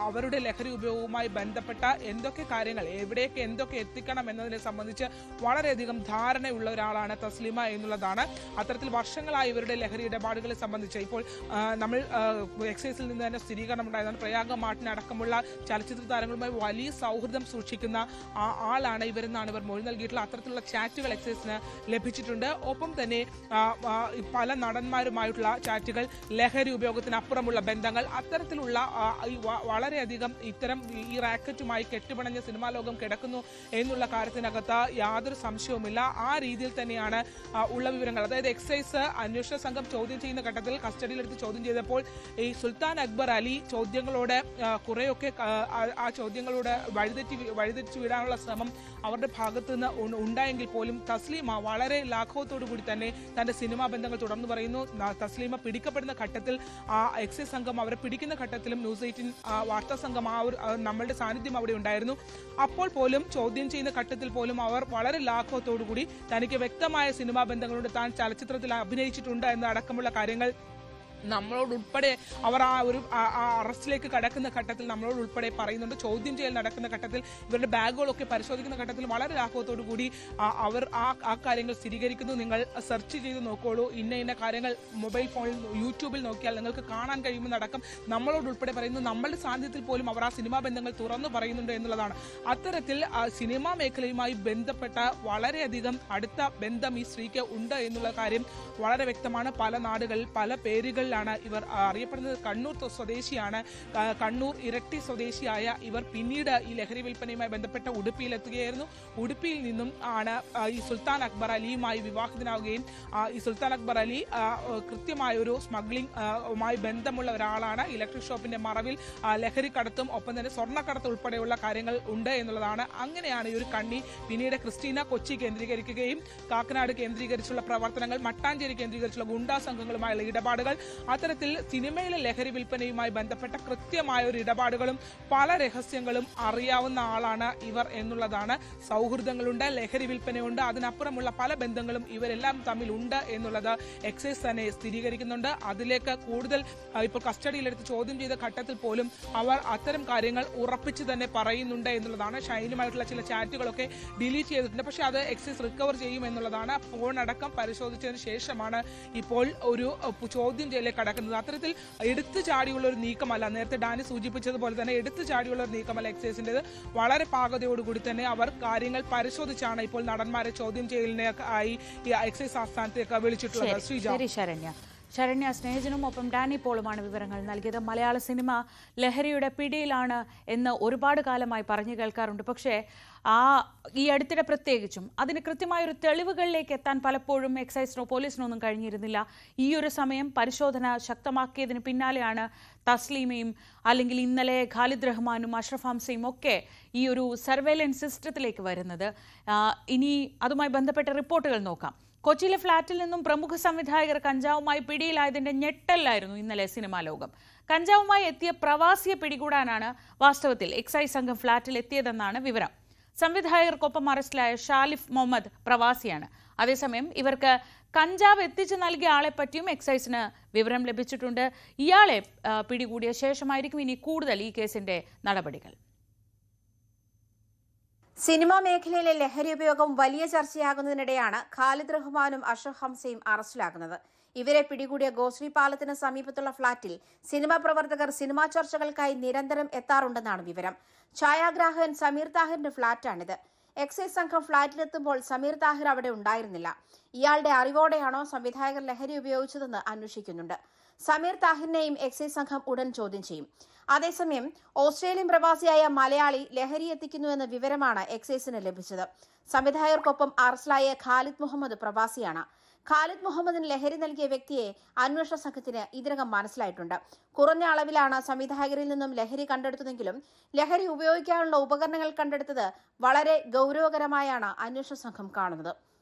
അവരുടെ ലഹരി ഉപയോഗവുമായി ബന്ധപ്പെട്ട എന്തൊക്കെ കാര്യങ്ങൾ, എവിടേക്ക് എന്തൊക്കെ എത്തിക്കണം എന്നതിനെ സംബന്ധിച്ച് വളരെയധികം ധാരണയുള്ള ഒരാളാണ് തസ്ലീമ എന്നുള്ളതാണ്. അത്തരത്തിൽ വർഷങ്ങളായി ഇവരുടെ ലഹരി ഇടപാടുകളെ സംബന്ധിച്ച് ഇപ്പോൾ നമ്മൾ എക്സൈസിൽ നിന്ന് തന്നെ സ്ഥിരീകരണം ഉണ്ടായതാണ്. പ്രയാഗ മാർട്ടിൻ അടക്കമുള്ള ചലച്ചിത്ര താരങ്ങളുമായി വലിയ സൗഹൃദം സൂക്ഷിക്കുന്ന ആളാണ് ഇവരെന്നാണ് ഇവർ മൊഴി നൽകിയിട്ടുള്ള. അത്തരത്തിലുള്ള ചാറ്റുകൾ എക്സൈസിന് ലഭിച്ചിട്ടുണ്ട്. ഒപ്പം തന്നെ പല നടന്മാരുമായിട്ടുള്ള ചാറ്റുകൾ, ലഹരി ഉപയോഗത്തിനപ്പുറമുള്ള ബന്ധങ്ങൾ, അത്തരത്തിലുള്ള വളരെയധികം ഇത്തരം ഈ റാക്കറ്റുമായി കെട്ടുപിണഞ്ഞ സിനിമാ ലോകം കിടക്കുന്നു എന്നുള്ള കാര്യത്തിനകത്ത് യാതൊരു സംശയവുമില്ല. ആ രീതിയിൽ തന്നെയാണ് ഉള്ള വിവരങ്ങൾ. അതായത് എക്സൈസ് അന്വേഷണ സംഘം ചോദ്യം ചെയ്യുന്ന ഘട്ടത്തിൽ കസ്റ്റഡിയിലെടുത്ത് ചോദ്യം ചെയ്തപ്പോൾ ഈ സുൽത്താൻ അക്ബർ അലി ചോദ്യങ്ങളോട് കുറേയൊക്കെ ആ ചോദ്യങ്ങളോട് വഴിതെറ്റി വിടാനുള്ള ശ്രമം അവരുടെ ഭാഗത്തു നിന്ന് ഉണ്ടായെങ്കിൽ പോലും തസ്ലീമ വളരെ ലാഘവത്തോടു കൂടി തന്നെ തന്റെ സിനിമാ ബന്ധങ്ങൾ തുടർന്ന് പറയുന്നു. തസ്ലീമ പിടിക്കപ്പെടുന്ന ഘട്ടത്തിൽ എക്സൈസ് സംഘം അവരെ പിടിക്കുന്ന ഘട്ടത്തിലും ന്യൂസ് 18 വാർത്താ സംഘം നമ്മളുടെ സാന്നിധ്യം അവിടെ ഉണ്ടായിരുന്നു. അപ്പോൾ പോലും ചോദ്യം ചെയ്യുന്ന ഘട്ടത്തിൽ പോലും അവർ വളരെ ലാഘവത്തോടുകൂടി തനിക്ക് വ്യക്തമായ സിനിമാ ബന്ധങ്ങളുണ്ട്, താൻ ചലച്ചിത്രത്തിൽ അഭിനയിച്ചിട്ടുണ്ട് എന്നടക്കമുള്ള കാര്യങ്ങൾ നമ്മളോട് ഉൾപ്പെടെ അവർ ആ ഒരു അറസ്റ്റിലേക്ക് കടക്കുന്ന ഘട്ടത്തിൽ നമ്മളോട് ഉൾപ്പെടെ പറയുന്നുണ്ട്. ചോദ്യം ചെയ്യൽ നടക്കുന്ന ഘട്ടത്തിൽ ഇവരുടെ ബാഗുകളൊക്കെ പരിശോധിക്കുന്ന ഘട്ടത്തിൽ വളരെ ലാഘവത്തോടു കൂടി അവർ ആ കാര്യങ്ങൾ സ്ഥിരീകരിക്കുന്നു. നിങ്ങൾ സെർച്ച് ചെയ്ത് നോക്കോളൂ, ഇന്ന കാര്യങ്ങൾ മൊബൈൽ ഫോണിൽ യൂട്യൂബിൽ നോക്കിയാൽ നിങ്ങൾക്ക് കാണാൻ കഴിയുമെന്നടക്കം നമ്മളോട് ഉൾപ്പെടെ പറയുന്നു. നമ്മളുടെ സാന്നിധ്യത്തിൽ പോലും അവർ ആ സിനിമാ ബന്ധങ്ങൾ തുറന്നു പറയുന്നുണ്ട് എന്നുള്ളതാണ്. അത്തരത്തിൽ സിനിമാ മേഖലയുമായി ബന്ധപ്പെട്ട വളരെയധികം അടുത്ത ബന്ധം ഈ സ്ത്രീക്ക് ഉണ്ട് എന്നുള്ള കാര്യം വളരെ വ്യക്തമാണ്. പല നാടുകളിൽ പല പേരുകളിൽ പേരിലാണ് ഇവർ അറിയപ്പെടുന്നത്. കണ്ണൂർ സ്വദേശിയാണ്. കണ്ണൂർ ഇരട്ടി സ്വദേശിയായ ഇവർ പിന്നീട് ഈ ലഹരി വിൽപ്പനയുമായി ബന്ധപ്പെട്ട ഉടുപ്പിയിലെത്തുകയായിരുന്നു. ഉടുപ്പിയിൽ നിന്നും ആണ് ഈ സുൽത്താൻ അക്ബർ അലിയുമായി വിവാഹിതനാവുകയും ഈ സുൽത്താൻ അക്ബർ അലി കൃത്യമായ ഒരു സ്മഗ്ലിംഗ് ബന്ധമുള്ള ഒരാളാണ്. ഇലക്ട്രിക് ഷോപ്പിന്റെ മറവിൽ ലഹരി കടത്തും ഒപ്പം തന്നെ സ്വർണ്ണക്കടത്ത് ഉൾപ്പെടെയുള്ള കാര്യങ്ങൾ ഉണ്ട് എന്നുള്ളതാണ്. അങ്ങനെയാണ് ഈ ഒരു കണ്ണി പിന്നീട് ക്രിസ്റ്റീന കൊച്ചി കേന്ദ്രീകരിക്കുകയും കാക്കനാട് കേന്ദ്രീകരിച്ചുള്ള പ്രവർത്തനങ്ങൾ, മട്ടാഞ്ചേരി കേന്ദ്രീകരിച്ചുള്ള ഗുണ്ടാ സംഘങ്ങളുമായുള്ള ഇടപാടുകൾ, അത്തരത്തിൽ സിനിമയിലെ ലഹരി വിൽപ്പനയുമായി ബന്ധപ്പെട്ട കൃത്യമായ ഒരു ഇടപാടുകളും പല രഹസ്യങ്ങളും അറിയാവുന്ന ആളാണ് ഇവർ എന്നുള്ളതാണ്. സൗഹൃദങ്ങളുണ്ട്, ലഹരി വിൽപ്പനയുണ്ട്, അതിനപ്പുറമുള്ള പല ബന്ധങ്ങളും ഇവരെല്ലാം തമ്മിൽ ഉണ്ട് എന്നുള്ളത് എക്സൈസ് തന്നെ സ്ഥിരീകരിക്കുന്നുണ്ട്. അതിലേക്ക് കൂടുതൽ ഇപ്പോൾ കസ്റ്റഡിയിലെടുത്ത് ചോദ്യം ചെയ്ത ഘട്ടത്തിൽ പോലും അവർ അത്തരം കാര്യങ്ങൾ ഉറപ്പിച്ച് തന്നെ പറയുന്നുണ്ട് എന്നുള്ളതാണ്. ഷൈനുമായിട്ടുള്ള ചില ചാറ്റുകളൊക്കെ ഡിലീറ്റ് ചെയ്തിട്ടുണ്ട്. പക്ഷെ അത് എക്സൈസ് റിക്കവർ ചെയ്യുമെന്നുള്ളതാണ്. ഫോൺ അടക്കം പരിശോധിച്ചതിന് ശേഷമാണ് ഇപ്പോൾ ഒരു ചോദ്യം ചെയ്യലേക്ക് കടക്കുന്നത്. അത്തരത്തിൽ എടുത്തു ചാടിയുള്ള ഒരു നീക്കമല്ല, നേരത്തെ ഡാനി സൂചിപ്പിച്ചതുപോലെ തന്നെ എടുത്തു ചാടിയുള്ള ഒരു നീക്കമല്ല എക്സൈസിൻ്റെത്. വളരെ പാകതയോടുകൂടി തന്നെ അവർ കാര്യങ്ങൾ പരിശോധിച്ചാണ് ഇപ്പോൾ നടന്മാരെ ചോദ്യം ചെയ്യലിനായി ഈ എക്സൈസ് ആസ്ഥാനത്തേക്ക് വിളിച്ചിട്ടുള്ളത്. ശരണ്യ സ്നേഹജനും ഒപ്പം ഡാനി പോളുമാണ് വിവരങ്ങൾ നൽകിയത്. മലയാള സിനിമ ലഹരിയുടെ പിടിയിലാണ് എന്ന് ഒരുപാട് കാലമായി പറഞ്ഞു കേൾക്കാറുണ്ട്. പക്ഷേ ഈ അടുത്തിടെ പ്രത്യേകിച്ചും അതിന് കൃത്യമായൊരു തെളിവുകളിലേക്ക് എത്താൻ പലപ്പോഴും എക്സൈസിനോ പോലീസിനോ ഒന്നും കഴിഞ്ഞിരുന്നില്ല. ഈ ഒരു സമയം പരിശോധന ശക്തമാക്കിയതിന് പിന്നാലെയാണ് തസ്ലീമയും അല്ലെങ്കിൽ ഇന്നലെ ഖാലിദ് റഹ്മാനും അഷ്റഫ് ഹംസയും ഒക്കെ ഈ ഒരു സർവൈലൻസ് സിസ്റ്റത്തിലേക്ക് വരുന്നത്. ഇനി അതുമായി ബന്ധപ്പെട്ട റിപ്പോർട്ടുകൾ നോക്കാം. കൊച്ചിയിലെ ഫ്ളാറ്റിൽ നിന്നും പ്രമുഖ സംവിധായകർ കഞ്ചാവുമായി പിടിയിലായതിന്റെ ഞെട്ടലായിരുന്നു ഇന്നലെ സിനിമാ ലോകം. കഞ്ചാവുമായി എത്തിയ പ്രവാസിയെ പിടികൂടാനാണ് വാസ്തവത്തിൽ എക്സൈസ് സംഘം ഫ്ളാറ്റിൽ എത്തിയതെന്നാണ് വിവരം. സംവിധായകർക്കൊപ്പം അറസ്റ്റിലായ ഷാലിഫ് മുഹമ്മദ് പ്രവാസിയാണ്. അതേസമയം ഇവർക്ക് കഞ്ചാവ് എത്തിച്ചു നൽകിയ ആളെ പറ്റിയും എക്സൈസിന് വിവരം ലഭിച്ചിട്ടുണ്ട്. ഇയാളെ പിടികൂടിയ ശേഷമായിരിക്കും ഇനി കൂടുതൽ ഈ കേസിന്റെ നടപടികൾ. സിനിമാ മേഖലയിലെ ലഹരി ഉപയോഗം വലിയ ചർച്ചയാകുന്നതിനിടെയാണ് ഖാലിദ് റഹ്മാനും അഷ്റഫ് ഹംസയും അറസ്റ്റിലാകുന്നത്. ഇവരെ പിടികൂടിയ ഗോശ്രീ പാലത്തിന് സമീപത്തുള്ള ഫ്ളാറ്റിൽ സിനിമാ പ്രവർത്തകർ സിനിമാ ചർച്ചകൾക്കായി നിരന്തരം എത്താറുണ്ടെന്നാണ് വിവരം. ഛായാഗ്രാഹകൻ സമീർ താഹിറിന്റെ ഫ്ളാറ്റാണിത്. എക്സൈസ് സംഘം ഫ്ളാറ്റിലെത്തുമ്പോൾ സമീർ താഹിർ അവിടെ ഉണ്ടായിരുന്നില്ല. ഇയാളുടെ അറിവോടെയാണോ സംവിധായകർ ലഹരി ഉപയോഗിച്ചതെന്ന് അന്വേഷിക്കുന്നുണ്ട്. സമീർ താഹിറിനെയും എക്സൈസ് സംഘം ഉടൻ ചോദ്യം ചെയ്യും. അതേസമയം ഓസ്ട്രേലിയൻ പ്രവാസിയായ മലയാളി ലഹരി എത്തിക്കുന്നുവെന്ന വിവരമാണ് എക്സൈസിന് ലഭിച്ചത്. സംവിധായകർക്കൊപ്പം അറസ്റ്റിലായ ഖാലിദ് മുഹമ്മദ് പ്രവാസിയാണ്. ഖാലിദ് മുഹമ്മദിന് ലഹരി നൽകിയ വ്യക്തിയെ അന്വേഷണ സംഘത്തിന് ഇതിനകം മനസ്സിലായിട്ടുണ്ട്. കുറഞ്ഞ അളവിലാണ് സംവിധായകരിൽ നിന്നും ലഹരി കണ്ടെടുത്തതെങ്കിലും ലഹരി ഉപയോഗിക്കാനുള്ള ഉപകരണങ്ങൾ കണ്ടെടുത്തത് വളരെ ഗൗരവകരമായാണ് അന്വേഷണ സംഘം കാണുന്നത്.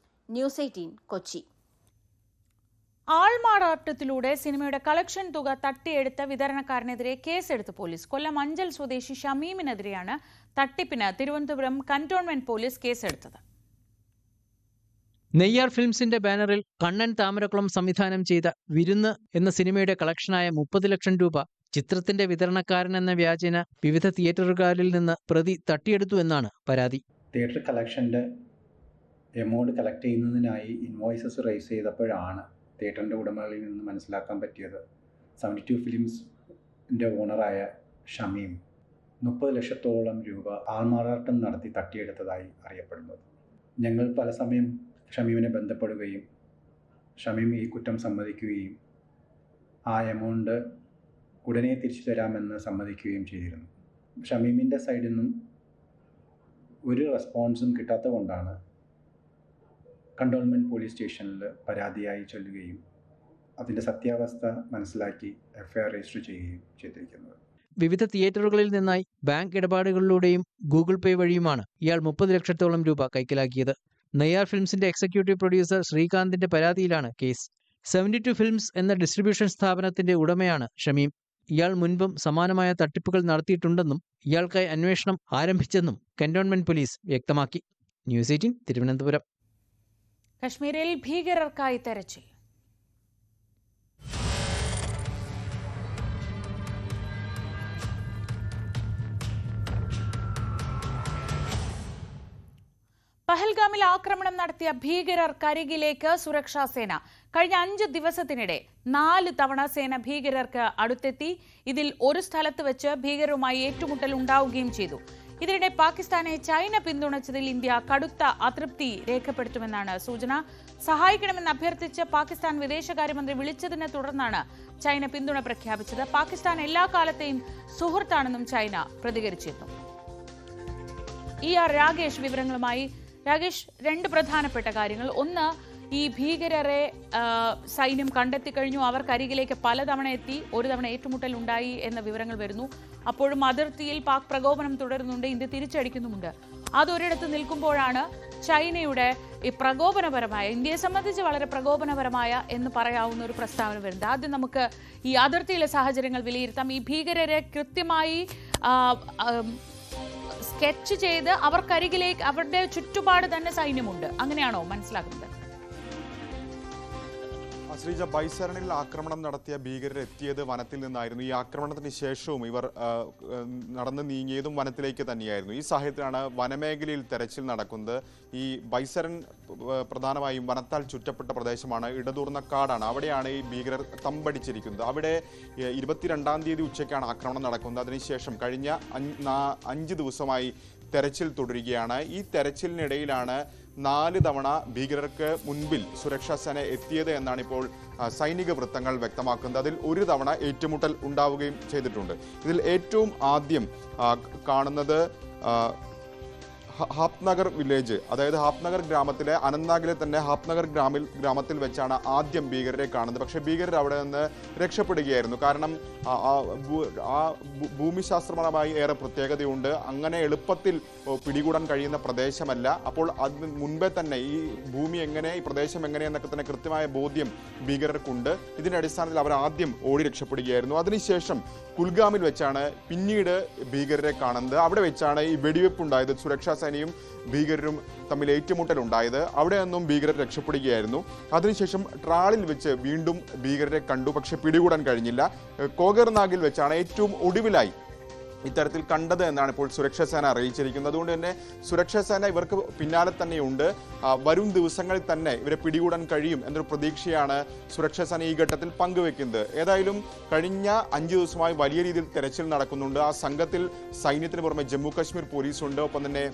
ന്യൂസ് 18 കൊച്ചി. ആൾമാറാട്ടത്തിലൂടെ സിനിമയുടെ കളക്ഷൻ തുക തട്ടിയെടുത്ത വിതരണക്കാരനെതിരെ കേസെടുത്ത് പോലീസ്. കൊല്ലം അഞ്ചൽ സ്വദേശി ഷമീമിനെതിരെയാണ് തട്ടിപ്പിന് തിരുവനന്തപുരം കന്റോൺമെന്റ് പോലീസ് കേസെടുത്തത്. നെയ്യാർ ഫിലിംസിന്റെ ബാനറിൽ കണ്ണൻ താമരക്കുളം സംവിധാനം ചെയ്ത വിരുന്ന് എന്ന സിനിമയുടെ കളക്ഷനായ 30 ലക്ഷം രൂപ ചിത്രത്തിന്റെ വിതരണക്കാരനെന്ന വ്യാജേന വിവിധ തിയേറ്ററുകാരിൽ നിന്ന് പ്രതി തട്ടിയെടുത്തു എന്നാണ് പരാതി. തിയേറ്റർ കളക്ഷന്റെ എമൗണ്ട് കളക്ട് ചെയ്യുന്നതിനായി ഇൻവോയ്സസ് റൈസ് ചെയ്തപ്പോഴാണ് തിയേറ്ററിൻ്റെ ഉടമകളിൽ നിന്ന് മനസ്സിലാക്കാൻ പറ്റിയത് 72 ഫിലിംസിൻ്റെ ഓണറായ ഷമീം 30 ലക്ഷത്തോളം രൂപ ആൾമാറാട്ടം നടത്തി തട്ടിയെടുത്തതായി അറിയപ്പെടുന്നത്. ഞങ്ങൾ പല സമയം ഷമീമിനെ ബന്ധപ്പെടുകയും ഷമീം ഈ കുറ്റം സമ്മതിക്കുകയും ആ എമൗണ്ട് ഉടനെ തിരിച്ചു തരാമെന്ന് സമ്മതിക്കുകയും ചെയ്തിരുന്നു. ഷമീമിൻ്റെ സൈഡിൽ നിന്നും ഒരു റെസ്പോൺസും കിട്ടാത്തത് കൊണ്ടാണ് കണ്ടോൺമെൻറ്റ് പോലീസ് സ്റ്റേഷനിൽ പരാതിയായി ചൊല്ലുകയും അതിൻ്റെ സത്യാവസ്ഥ മനസ്സിലാക്കി എഫ്ഐആർ രജിസ്റ്റർ ചെയ്യുകയും ചെയ്തിരിക്കുന്നത്. വിവിധ തിയേറ്ററുകളിൽ നിന്നായി ബാങ്ക് ഇടപാടുകളിലൂടെയും ഗൂഗിൾ പേ വഴിയുമാണ് ഇയാൾ 30 ലക്ഷത്തോളം രൂപ കൈക്കലാക്കിയത്. നെയ്യാർ ഫിലിംസിന്റെ എക്സിക്യൂട്ടീവ് പ്രൊഡ്യൂസർ ശ്രീകാന്തിന്റെ പരാതിയിലാണ് കേസ്. 72 ഫിലിംസ് എന്ന ഡിസ്ട്രിബ്യൂഷൻ സ്ഥാപനത്തിന്റെ ഉടമയാണ് ഷമീം. ഇയാൾ മുൻപും സമാനമായ തട്ടിപ്പുകൾ നടത്തിയിട്ടുണ്ടെന്നും ഇയാൾക്കായി അന്വേഷണം ആരംഭിച്ചെന്നും കന്റോൺമെന്റ് പോലീസ് വ്യക്തമാക്കി. ന്യൂസ് 18 തിരുവനന്തപുരം. കശ്മീരിൽ ഭീകരർക്കായി തെരച്ചിൽ. പഹൽഗാമിൽ ആക്രമണം നടത്തിയ ഭീകരർക്കരികിലേക്ക് സുരക്ഷാസേന. കഴിഞ്ഞ 5 ദിവസത്തിനിടെ 4 തവണ സേന ഭീകരർക്ക് അടുത്തെത്തി. ഇതിൽ ഒരു സ്ഥലത്ത് വെച്ച് ഭീകരരുമായി ഏറ്റുമുട്ടൽ ഉണ്ടാവുകയും ചെയ്തു. ഇതിനിടെ പാകിസ്ഥാനെ ചൈന പിന്തുണച്ചതിൽ ഇന്ത്യ കടുത്ത അതൃപ്തി രേഖപ്പെടുത്തുമെന്നാണ് സൂചന. സഹായിക്കണമെന്ന് അഭ്യർത്ഥിച്ച് പാകിസ്ഥാൻ വിദേശകാര്യമന്ത്രി വിളിച്ചതിനെ തുടർന്നാണ് ചൈന പിന്തുണ പ്രഖ്യാപിച്ചത്. പാകിസ്ഥാൻ എല്ലാ കാലത്തെയും സുഹൃത്താണെന്നും ചൈന പ്രതികരിച്ചിരുന്നു. രാഗേഷ് വിവരങ്ങളുമായി. രാഗേഷ്, രണ്ട് പ്രധാനപ്പെട്ട കാര്യങ്ങൾ. ഒന്ന്, ഈ ഭീകരരെ സൈന്യം കണ്ടെത്തിക്കഴിഞ്ഞു, അവർക്കരികിലേക്ക് പലതവണ എത്തി, ഒരു തവണ ഏറ്റുമുട്ടൽ ഉണ്ടായി എന്ന വിവരങ്ങൾ വരുന്നു. അപ്പോഴും അതിർത്തിയിൽ പാക് പ്രകോപനം തുടരുന്നുണ്ട്, ഇന്ത്യ തിരിച്ചടിക്കുന്നുമുണ്ട്. അതൊരിടത്ത് നിൽക്കുമ്പോഴാണ് ചൈനയുടെ ഈ പ്രകോപനപരമായ, ഇന്ത്യയെ സംബന്ധിച്ച് വളരെ പ്രകോപനപരമായ എന്ന് പറയാവുന്ന ഒരു പ്രസ്താവന വരുന്നത്. ആദ്യം നമുക്ക് ഈ അതിർത്തിയിലെ സാഹചര്യങ്ങൾ വിലയിരുത്താം. ഈ ഭീകരരെ കൃത്യമായി സ്കെച്ച് ചെയ്ത് അവർക്കരികിലേക്ക്, അവരുടെ ചുറ്റുപാട് തന്നെ സൈന്യമുണ്ട്, അങ്ങനെയാണോ മനസ്സിലാക്കുന്നത്? ശ്രീജ, ബൈസരണിൽ ആക്രമണം നടത്തിയ ഭീകരർ എത്തിയത് വനത്തിൽ നിന്നായിരുന്നു. ഈ ആക്രമണത്തിന് ശേഷവും ഇവർ നടന്നു നീങ്ങിയതും വനത്തിലേക്ക് തന്നെയായിരുന്നു. ഈ സാഹചര്യത്തിലാണ് വനമേഖലയിൽ തെരച്ചിൽ നടക്കുന്നത്. ഈ ബൈസരൺ പ്രധാനമായും വനത്താൽ ചുറ്റപ്പെട്ട പ്രദേശമാണ്, ഇടതൂർന്ന കാടാണ്. അവിടെയാണ് ഈ ഭീകരർ തമ്പടിച്ചിരിക്കുന്നത്. അവിടെ 22-ാം തീയതി ഉച്ചയ്ക്കാണ് ആക്രമണം നടക്കുന്നത്. അതിനുശേഷം കഴിഞ്ഞ 5 ദിവസമായി തെരച്ചിൽ തുടരുകയാണ്. ഈ തെരച്ചിലിനിടയിലാണ് 4 തവണ ഭീകരർക്ക് മുൻപിൽ സുരക്ഷാ സേന എത്തിയത് എന്നാണ് ഇപ്പോൾ സൈനിക വൃത്തങ്ങൾ വ്യക്തമാക്കുന്നത്. അതിൽ ഒരു തവണ ഏറ്റുമുട്ടൽ ഉണ്ടാവുകയും ചെയ്തിട്ടുണ്ട്. ഇതിൽ ഏറ്റവും ആദ്യം കാണുന്നത് ഹാപ്നഗർ വില്ലേജ്, അതായത് ഹാപ്നഗർ ഗ്രാമത്തിലെ, അനന്ത്നാഗിലെ തന്നെ ഹാപ്നഗർ ഗ്രാമത്തിൽ വെച്ചാണ് ആദ്യം ഭീകരരെ കാണുന്നത്. പക്ഷേ ഭീകരർ അവിടെ നിന്ന് രക്ഷപ്പെടുകയായിരുന്നു. കാരണം ആ ഭൂമിശാസ്ത്രപരമായി ഏറെ പ്രത്യേകതയുണ്ട്. അങ്ങനെ എളുപ്പത്തിൽ പിടികൂടാൻ കഴിയുന്ന പ്രദേശമല്ല. അപ്പോൾ അതിന് മുൻപേ തന്നെ ഈ ഭൂമി എങ്ങനെ, ഈ പ്രദേശം എങ്ങനെയെന്നൊക്കെ തന്നെ കൃത്യമായ ബോധ്യം ഭീകരർക്കുണ്ട്. ഇതിന്റെ അടിസ്ഥാനത്തിൽ അവർ ആദ്യം ഓടി രക്ഷപ്പെടുകയായിരുന്നു. അതിനുശേഷം കുൽഗാമിൽ വെച്ചാണ് പിന്നീട് ഭീകരരെ കാണുന്നത്. അവിടെ വെച്ചാണ് ഈ വെടിവെപ്പ് ഉണ്ടായത്. സുരക്ഷാ സേനയും ഭീകരരും തമ്മിൽ ഏറ്റുമുട്ടലുണ്ടായത്. അവിടെ നിന്നും ഭീകരർ രക്ഷപ്പെടുകയായിരുന്നു. അതിനുശേഷം ട്രാളിൽ വെച്ച് വീണ്ടും ഭീകരരെ കണ്ടു, പക്ഷെ പിടികൂടാൻ കഴിഞ്ഞില്ല. കോഗർനാഗിൽ വെച്ചാണ് ഏറ്റവും ഒടുവിലായി ഇത്തരത്തിൽ കണ്ടത് എന്നാണ് ഇപ്പോൾ സുരക്ഷാ സേന അറിയിച്ചിരിക്കുന്നത്. അതുകൊണ്ട് തന്നെ സുരക്ഷാ സേന ഇവർക്ക് പിന്നാലെ തന്നെയുണ്ട്. വരും ദിവസങ്ങളിൽ തന്നെ ഇവരെ പിടികൂടാൻ കഴിയും എന്നൊരു പ്രതീക്ഷയാണ് സുരക്ഷാ സേന ഈ ഘട്ടത്തിൽ പങ്കുവെക്കുന്നത്. ഏതായാലും കഴിഞ്ഞ 5 ദിവസമായി വലിയ രീതിയിൽ തെരച്ചിൽ നടക്കുന്നുണ്ട്. ആ സംഘത്തിൽ സൈന്യത്തിന് പുറമെ ജമ്മു കാശ്മീർ പോലീസുണ്ട്, ഒപ്പം തന്നെ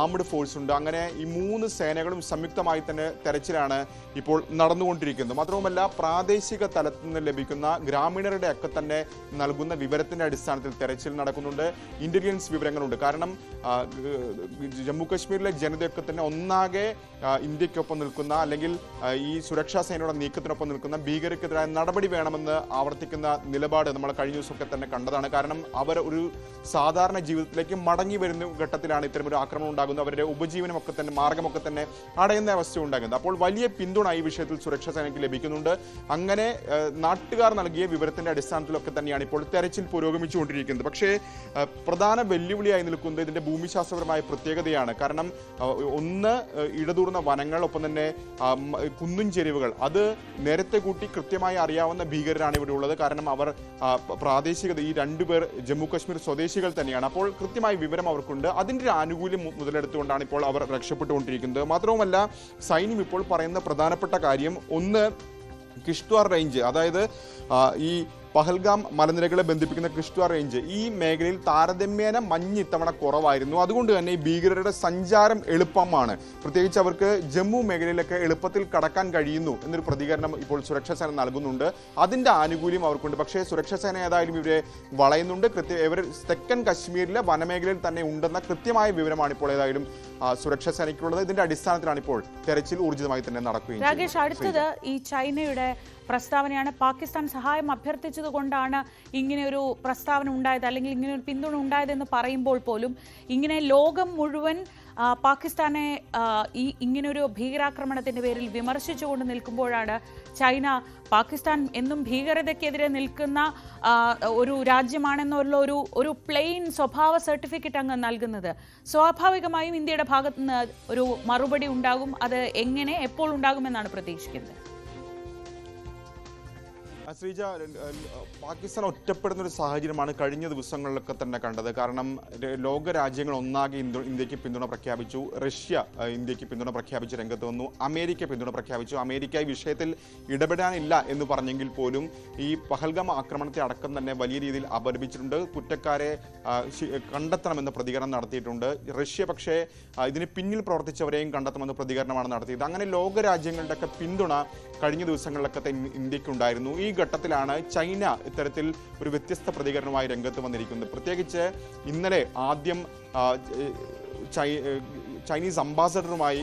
ആംഡ് ഫോഴ്സ് ഉണ്ട്. അങ്ങനെ ഈ 3 സേനകളും സംയുക്തമായി തന്നെ തെരച്ചിലാണ് ഇപ്പോൾ നടന്നുകൊണ്ടിരിക്കുന്നത്. മാത്രവുമല്ല, പ്രാദേശിക തലത്തിൽ നിന്ന് ലഭിക്കുന്ന ഗ്രാമീണരുടെ ഒക്കെ തന്നെ നൽകുന്ന വിവരത്തിന്റെ അടിസ്ഥാനത്തിൽ തെരച്ചിൽ നടക്കുന്നുണ്ട്. ഇന്റലിജൻസ് വിവരങ്ങളുണ്ട്. കാരണം ജമ്മു കാശ്മീരിലെ ജനതയൊക്കെ തന്നെ ഒന്നാകെ ഇന്ത്യക്കൊപ്പം നിൽക്കുന്ന, അല്ലെങ്കിൽ ഈ സുരക്ഷാ സേനയുടെ നീക്കത്തിനൊപ്പം നിൽക്കുന്ന ഭീകരർക്കെതിരായ നടപടി വേണമെന്ന് ആവർത്തിക്കുന്ന നിലപാട് നമ്മൾ കഴിഞ്ഞ ദിവസമൊക്കെ തന്നെ കണ്ടതാണ്. കാരണം അവർ ഒരു സാധാരണ ജീവിതത്തിലേക്ക് മടങ്ങി വരുന്ന ഘട്ടത്തിലാണ് ഇത്തരമൊരു ആക്രമണം ഉണ്ടാകുന്നത്. അവരുടെ ഉപജീവനമൊക്കെ തന്നെ, മാർഗമൊക്കെ തന്നെ അടയുന്ന അവസ്ഥ ഉണ്ടാകുന്നത്. അപ്പോൾ വലിയ പിന്തുണ ഈ വിഷയത്തിൽ സുരക്ഷാ സേനയ്ക്ക് ലഭിക്കുന്നുണ്ട്. അങ്ങനെ നാട്ടുകാർ നൽകിയ വിവരത്തിന്റെ അടിസ്ഥാനത്തിലൊക്കെ തന്നെയാണ് ഇപ്പോൾ തെരച്ചിൽ പുരോഗമിച്ചുകൊണ്ടിരിക്കുന്നത്. പക്ഷേ പ്രധാന വെല്ലുവിളിയായി നിൽക്കുന്നത് ഇതിന്റെ ഭൂമിശാസ്ത്രപരമായ പ്രത്യേകതയാണ്. കാരണം ഒന്ന്, ഇടതൂർന്ന വനങ്ങൾ, ഒപ്പം തന്നെ കുന്നും ചെരിവുകൾ. അത് നേരത്തെ കൂട്ടി കൃത്യമായി അറിയാവുന്ന ഭീകരരാണ് ഇവിടെ ഉള്ളത്. കാരണം അവർ പ്രാദേശികത, ഈ 2 പേർ ജമ്മു കാശ്മീർ സ്വദേശികൾ തന്നെയാണ്. അപ്പോൾ കൃത്യമായ വിവരം അവർക്കുണ്ട്. അതിൻ്റെ ഒരു ആനുകൂല്യം മുതലെടുത്തുകൊണ്ടാണ് ഇപ്പോൾ അവർ രക്ഷപ്പെട്ടുകൊണ്ടിരിക്കുന്നത്. മാത്രവുമല്ല, സൈന്യം ഇപ്പോൾ പറയുന്ന പ്രധാനപ്പെട്ട കാര്യം, ഒന്ന്, കിഷ്ത്വാർ റേഞ്ച്, അതായത് ഈ പഹൽഗാം മലനിരകളെ ബന്ധിപ്പിക്കുന്ന കിഷ്ത്വാർ റേഞ്ച്, ഈ മേഖലയിൽ താരതമ്യേന മഞ്ഞ് ഇത്തവണ കുറവായിരുന്നു. അതുകൊണ്ട് തന്നെ ഈ ഭീകരരുടെ സഞ്ചാരം എളുപ്പമാണ്. പ്രത്യേകിച്ച് അവർക്ക് ജമ്മു മേഖലയിലൊക്കെ എളുപ്പത്തിൽ കടക്കാൻ കഴിയുന്നു എന്നൊരു പ്രതികരണം ഇപ്പോൾ സുരക്ഷാ സേന നൽകുന്നുണ്ട്. അതിൻ്റെ ആനുകൂല്യം അവർക്കുണ്ട്. പക്ഷേ സുരക്ഷാ സേന ഏതായാലും ഇവരെ വളയുന്നുണ്ട്. ഇവർ തെക്കൻ കശ്മീരിലെ വനമേഖലയിൽ തന്നെ ഉണ്ടെന്ന കൃത്യമായ വിവരമാണ് ഇപ്പോൾ ഏതായാലും സുരക്ഷാ സേനയ്ക്കുള്ളത്. ഇതിന്റെ അടിസ്ഥാനത്തിലാണ് ഇപ്പോൾ തെരച്ചിൽ ഊർജിതമായി തന്നെ നടക്കുകയും. രാകേഷ്, അടുത്തത് ഈ ചൈനയുടെ പ്രസ്താവനയാണ്. പാകിസ്ഥാൻ സഹായം അഭ്യർത്ഥിച്ചത് കൊണ്ടാണ് ഇങ്ങനെ ഒരു പ്രസ്താവന ഉണ്ടായത്, അല്ലെങ്കിൽ ഇങ്ങനെ ഒരു പിന്തുണ ഉണ്ടായതെന്ന് പറയുമ്പോൾ പോലും ഇങ്ങനെ ലോകം മുഴുവൻ പാകിസ്ഥാനെ ഇങ്ങനൊരു ഭീകരാക്രമണത്തിന്റെ പേരിൽ വിമർശിച്ചുകൊണ്ട് നിൽക്കുമ്പോഴാണ് ചൈന പാകിസ്ഥാൻ എന്നും ഭീകരതയ്ക്കെതിരെ നിൽക്കുന്ന ഒരു രാജ്യമാണെന്നുള്ള ഒരു പ്ലെയിൻ സ്വഭാവ സർട്ടിഫിക്കറ്റ് അങ്ങ് നൽകുന്നത്. സ്വാഭാവികമായും ഇന്ത്യയുടെ ഭാഗത്ത് നിന്ന് ഒരു മറുപടി ഉണ്ടാകും. അത് എങ്ങനെ, എപ്പോൾ ഉണ്ടാകുമെന്നാണ് പ്രതീക്ഷിക്കുന്നത്? ശ്രീജ, പാകിസ്ഥാൻ ഒറ്റപ്പെടുന്ന ഒരു സാഹചര്യമാണ് കഴിഞ്ഞ ദിവസങ്ങളിലൊക്കെ തന്നെ കണ്ടത്. കാരണം ലോക രാജ്യങ്ങൾ ഒന്നാകെ ഇന്ത്യക്ക് പിന്തുണ പ്രഖ്യാപിച്ചു. റഷ്യ ഇന്ത്യക്ക് പിന്തുണ പ്രഖ്യാപിച്ച് രംഗത്ത് വന്നു. അമേരിക്ക പിന്തുണ പ്രഖ്യാപിച്ചു. അമേരിക്ക ഈ വിഷയത്തിൽ ഇടപെടാനില്ല എന്ന് പറഞ്ഞെങ്കിൽ പോലും ഈ പഹൽഗാം ആക്രമണത്തെ അടക്കം തന്നെ വലിയ രീതിയിൽ അപലപിച്ചിട്ടുണ്ട്. കുറ്റക്കാരെ കണ്ടെത്തണമെന്ന പ്രതികരണം നടത്തിയിട്ടുണ്ട്. റഷ്യ പക്ഷേ ഇതിന് പിന്നിൽ പ്രവർത്തിച്ചവരെയും കണ്ടെത്തണമെന്ന പ്രതികരണമാണ് നടത്തിയത്. അങ്ങനെ ലോക രാജ്യങ്ങളുടെയൊക്കെ പിന്തുണ കഴിഞ്ഞ ദിവസങ്ങളിലൊക്കെ ഇന്ത്യക്കുണ്ടായിരുന്നു. ഈ ഘട്ടത്തിലാണ് ചൈന ഇത്തരത്തിൽ ഒരു വ്യത്യസ്ത പ്രതികരണവുമായി രംഗത്ത് വന്നിരിക്കുന്നത്. പ്രത്യേകിച്ച് ഇന്നലെ ആദ്യം ചൈനീസ് അംബാസഡറുമായി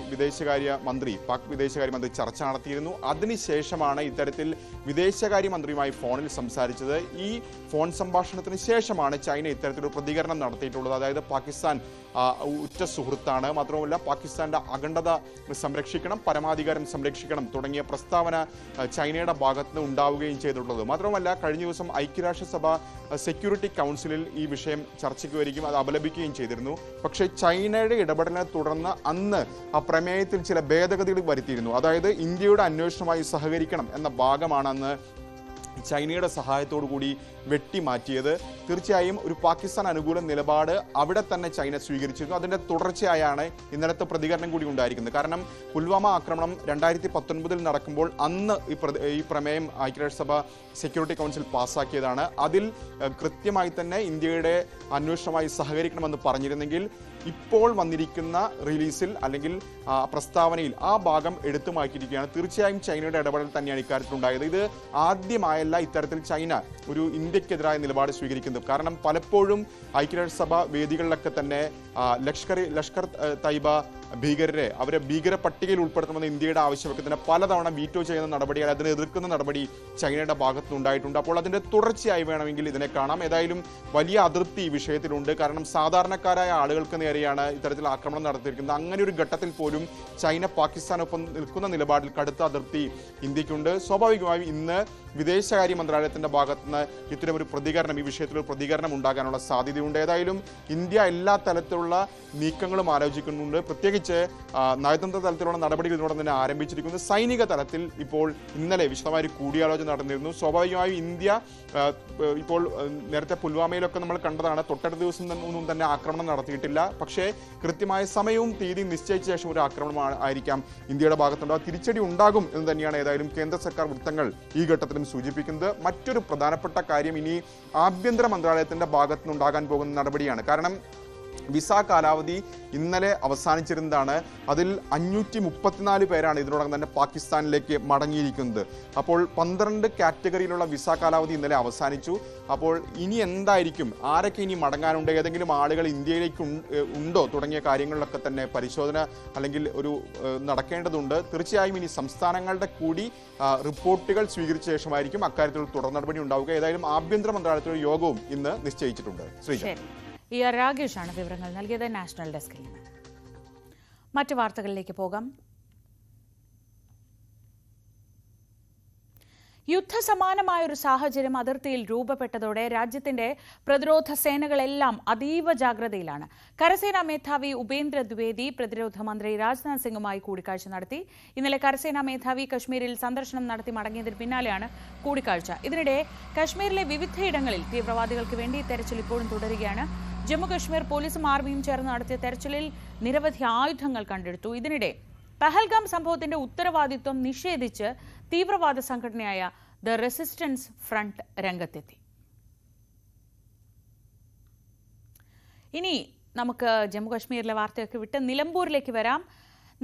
പാക് വിദേശകാര്യമന്ത്രി ചർച്ച നടത്തിയിരുന്നു. അതിനുശേഷമാണ് ഇത്തരത്തിൽ വിദേശകാര്യമന്ത്രിയുമായി ഫോണിൽ സംസാരിച്ചത്. ഈ ഫോൺ സംഭാഷണത്തിന് ശേഷമാണ് ചൈന ഇത്തരത്തിലൊരു പ്രതികരണം നടത്തിയിട്ടുള്ളത്. അതായത് പാകിസ്ഥാൻ ഉറ്റ സുഹൃത്താണ്, മാത്രമല്ല പാകിസ്ഥാന്റെ അഖണ്ഡത സംരക്ഷിക്കണം, പരമാധികാരം സംരക്ഷിക്കണം തുടങ്ങിയ പ്രസ്താവന ചൈനയുടെ ഭാഗത്തുനിന്ന് ഉണ്ടാവുകയും ചെയ്തിട്ടുള്ളത്. മാത്രമല്ല കഴിഞ്ഞ ദിവസം ഐക്യരാഷ്ട്രസഭ സെക്യൂരിറ്റി കൗൺസിലിൽ ഈ വിഷയം ചർച്ചയ്ക്ക് വരികയും അത് അപലപിക്കുകയും ചെയ്തിരുന്നു. പക്ഷേ ചൈനയുടെ ഇടപെടലിനെ തുടർന്ന് അന്ന് ആ പ്രമേയത്തിൽ ചില ഭേദഗതികൾ വരുത്തിയിരുന്നു. അതായത് ഇന്ത്യയുടെ അന്വേഷണവുമായി സഹകരിക്കണം എന്ന ഭാഗമാണ് അന്ന് ചൈനയുടെ സഹായത്തോടു കൂടി വെട്ടിമാറ്റിയത്. തീർച്ചയായും ഒരു പാകിസ്ഥാൻ അനുകൂല നിലപാട് അവിടെ തന്നെ ചൈന സ്വീകരിച്ചിരുന്നു. അതിൻ്റെ തുടർച്ചയായാണ് ഇന്നലത്തെ പ്രതികരണം കൂടി ഉണ്ടായിരിക്കുന്നത്. കാരണം പുൽവാമ ആക്രമണം 2019 നടക്കുമ്പോൾ അന്ന് ഈ പ്രമേയം ഐക്യരാഷ്ട്രസഭ സെക്യൂരിറ്റി കൗൺസിൽ പാസ്സാക്കിയതാണ്. അതിൽ കൃത്യമായി തന്നെ ഇന്ത്യയുടെ അന്വേഷണവുമായി സഹകരിക്കണമെന്ന് പറഞ്ഞിരുന്നെങ്കിൽ ഇപ്പോൾ വന്നിരിക്കുന്ന റിലീസിൽ അല്ലെങ്കിൽ പ്രസ്താവനയിൽ ആ ഭാഗം എടുത്തു മാറ്റിയിരിക്കുകയാണ്. തീർച്ചയായും ചൈനയുടെ ഇടപെടൽ തന്നെയാണ് ഇക്കാര്യത്തിലുണ്ടായത്. ഇത് ആദ്യമായല്ല ഇത്തരത്തിൽ ചൈന ഒരു ഇന്ത്യക്കെതിരായ നിലപാട് സ്വീകരിക്കുന്നത്. കാരണം പലപ്പോഴും ഐക്യരാഷ്ട്രസഭ വേദികളിലൊക്കെ തന്നെ ലഷ്കർ തൈബ ഭീകരരെ അവരെ ഭീകര പട്ടികയിൽ ഉൾപ്പെടുത്തണമെന്ന് ഇന്ത്യയുടെ ആവശ്യമൊക്കെ തന്നെ പലതവണ വീറ്റോ ചെയ്യുന്ന നടപടി, അതിനെ എതിർക്കുന്ന നടപടി ചൈനയുടെ ഭാഗത്തുനിന്നുണ്ടായിട്ടുണ്ട്. അപ്പോൾ അതിൻ്റെ തുടർച്ചയായി വേണമെങ്കിൽ ഇതിനെ കാണാം. ഏതായാലും വലിയ അതൃപ്തി ഈ വിഷയത്തിലുണ്ട്. കാരണം സാധാരണക്കാരായ ആളുകൾക്ക് നേരെയാണ് ഇത്തരത്തിൽ ആക്രമണം നടത്തിയിരിക്കുന്നത്. അങ്ങനെ ഒരു ഘട്ടത്തിൽ പോലും ചൈന പാകിസ്ഥാനൊപ്പം നിൽക്കുന്ന നിലപാടിൽ കടുത്ത അതൃപ്തി ഇന്ത്യക്കുണ്ട്. സ്വാഭാവികമായും ഇന്ന് വിദേശകാര്യ മന്ത്രാലയത്തിന്റെ ഭാഗത്തുനിന്ന് ഇത്തരം ഒരു പ്രതികരണം, ഈ വിഷയത്തിൽ ഒരു പ്രതികരണം ഉണ്ടാകാനുള്ള സാധ്യതയുണ്ട്. ഏതായാലും ഇന്ത്യ എല്ലാ തലത്തിലുള്ള നീക്കങ്ങളും ആലോചിക്കുന്നുണ്ട്. പ്രത്യേകിച്ച് നയതന്ത്ര തലത്തിലുള്ള നടപടികൾ ഇതിനോടൊപ്പം തന്നെ ആരംഭിച്ചിരിക്കുന്നു. സൈനിക തലത്തിൽ ഇപ്പോൾ ഇന്നലെ വിശദമായ കൂടിയാലോചന നടന്നിരുന്നു. സ്വാഭാവികമായും ഇന്ത്യ ഇപ്പോൾ നേരത്തെ പുൽവാമയിലൊക്കെ നമ്മൾ കണ്ടതാണ്, തൊട്ടടുത്ത ദിവസം ഒന്നും തന്നെ ആക്രമണം നടത്തിയിട്ടില്ല. പക്ഷേ കൃത്യമായ സമയവും തീയതിയും നിശ്ചയിച്ച ശേഷം ഒരു ആക്രമണം ആയിരിക്കാം ഇന്ത്യയുടെ ഭാഗത്തുണ്ടാകുക. തിരിച്ചടി ഉണ്ടാകും എന്ന് തന്നെയാണ് ഏതായാലും കേന്ദ്ര സർക്കാർ വൃത്തങ്ങൾ ഈ ഘട്ടത്തിലും സൂചിപ്പിക്കുന്നത്. മറ്റൊരു പ്രധാനപ്പെട്ട കാര്യം ഇനി ആഭ്യന്തര മന്ത്രാലയത്തിന്റെ ഭാഗത്തുനിന്നുണ്ടാകാൻ പോകുന്ന നടപടിയാണ്. കാരണം വിസ കാലാവധി ഇന്നലെ അവസാനിച്ചിരുന്നതാണ്. അതിൽ 534 പേരാണ് ഇതിനോടകം തന്നെ പാകിസ്ഥാനിലേക്ക് മടങ്ങിയിരിക്കുന്നത്. അപ്പോൾ 12 കാറ്റഗറിയിലുള്ള വിസ കാലാവധി ഇന്നലെ അവസാനിച്ചു. അപ്പോൾ ഇനി എന്തായിരിക്കും, ആരൊക്കെ ഇനി മടങ്ങാനുണ്ട്, ഏതെങ്കിലും ആളുകൾ ഇന്ത്യയിലേക്ക് ഉണ്ടോ തുടങ്ങിയ കാര്യങ്ങളിലൊക്കെ തന്നെ പരിശോധന അല്ലെങ്കിൽ ഒരു നടക്കേണ്ടതുണ്ട്. തീർച്ചയായും ഇനി സംസ്ഥാനങ്ങളുടെ കൂടി റിപ്പോർട്ടുകൾ സ്വീകരിച്ച ശേഷമായിരിക്കും അക്കാര്യത്തിൽ തുടർ നടപടി ഉണ്ടാവുക. ഏതായാലും ആഭ്യന്തര മന്ത്രാലയത്തിലെ യോഗവും ഇന്ന് നിശ്ചയിച്ചിട്ടുണ്ട്. ശ്രീജ, രാകേഷാണ് വിവരങ്ങൾ നൽകിയത് നാഷണൽ ഡെസ്കിൽ നിന്ന്. മറ്റു വാർത്തകളിലേക്ക് പോകാം. യുദ്ധസമാനമായൊരു സാഹചര്യം അതിർത്തിയിൽ രൂപപ്പെട്ടതോടെ രാജ്യത്തിന്റെ പ്രതിരോധ സേനകളെല്ലാം അതീവ ജാഗ്രതയിലാണ്. കരസേനാ മേധാവി ഉപേന്ദ്ര ദ്വിവേദി പ്രതിരോധ മന്ത്രി രാജ്നാഥ് സിംഗുമായി കൂടിക്കാഴ്ച നടത്തി. ഇന്നലെ കരസേനാ മേധാവി കശ്മീരിൽ സന്ദർശനം നടത്തി മടങ്ങിയതിന് പിന്നാലെയാണ് കൂടിക്കാഴ്ച. ഇതിനിടെ കശ്മീരിലെ വിവിധയിടങ്ങളിൽ തീവ്രവാദികൾക്ക് വേണ്ടി തെരച്ചിൽ ഇപ്പോഴും തുടരുകയാണ്. ജമ്മുകശ്മീർ പോലീസും ആർമിയും ചേർന്ന് നടത്തിയ തെരച്ചിലിൽ നിരവധി ആയുധങ്ങൾ കണ്ടെടുത്തു. ഇതിനിടെ പഹൽഗാം സംഭവത്തിന്റെ ഉത്തരവാദിത്വം നിഷേധിച്ച് തീവ്രവാദ സംഘടനയായ ദ റെസിസ്റ്റൻസ് ഫ്രണ്ട് രംഗത്തെത്തി. ഇനി നമുക്ക് ജമ്മുകശ്മീരിലെ വാർത്തയൊക്കെ വിട്ട് നിലമ്പൂരിലേക്ക് വരാം.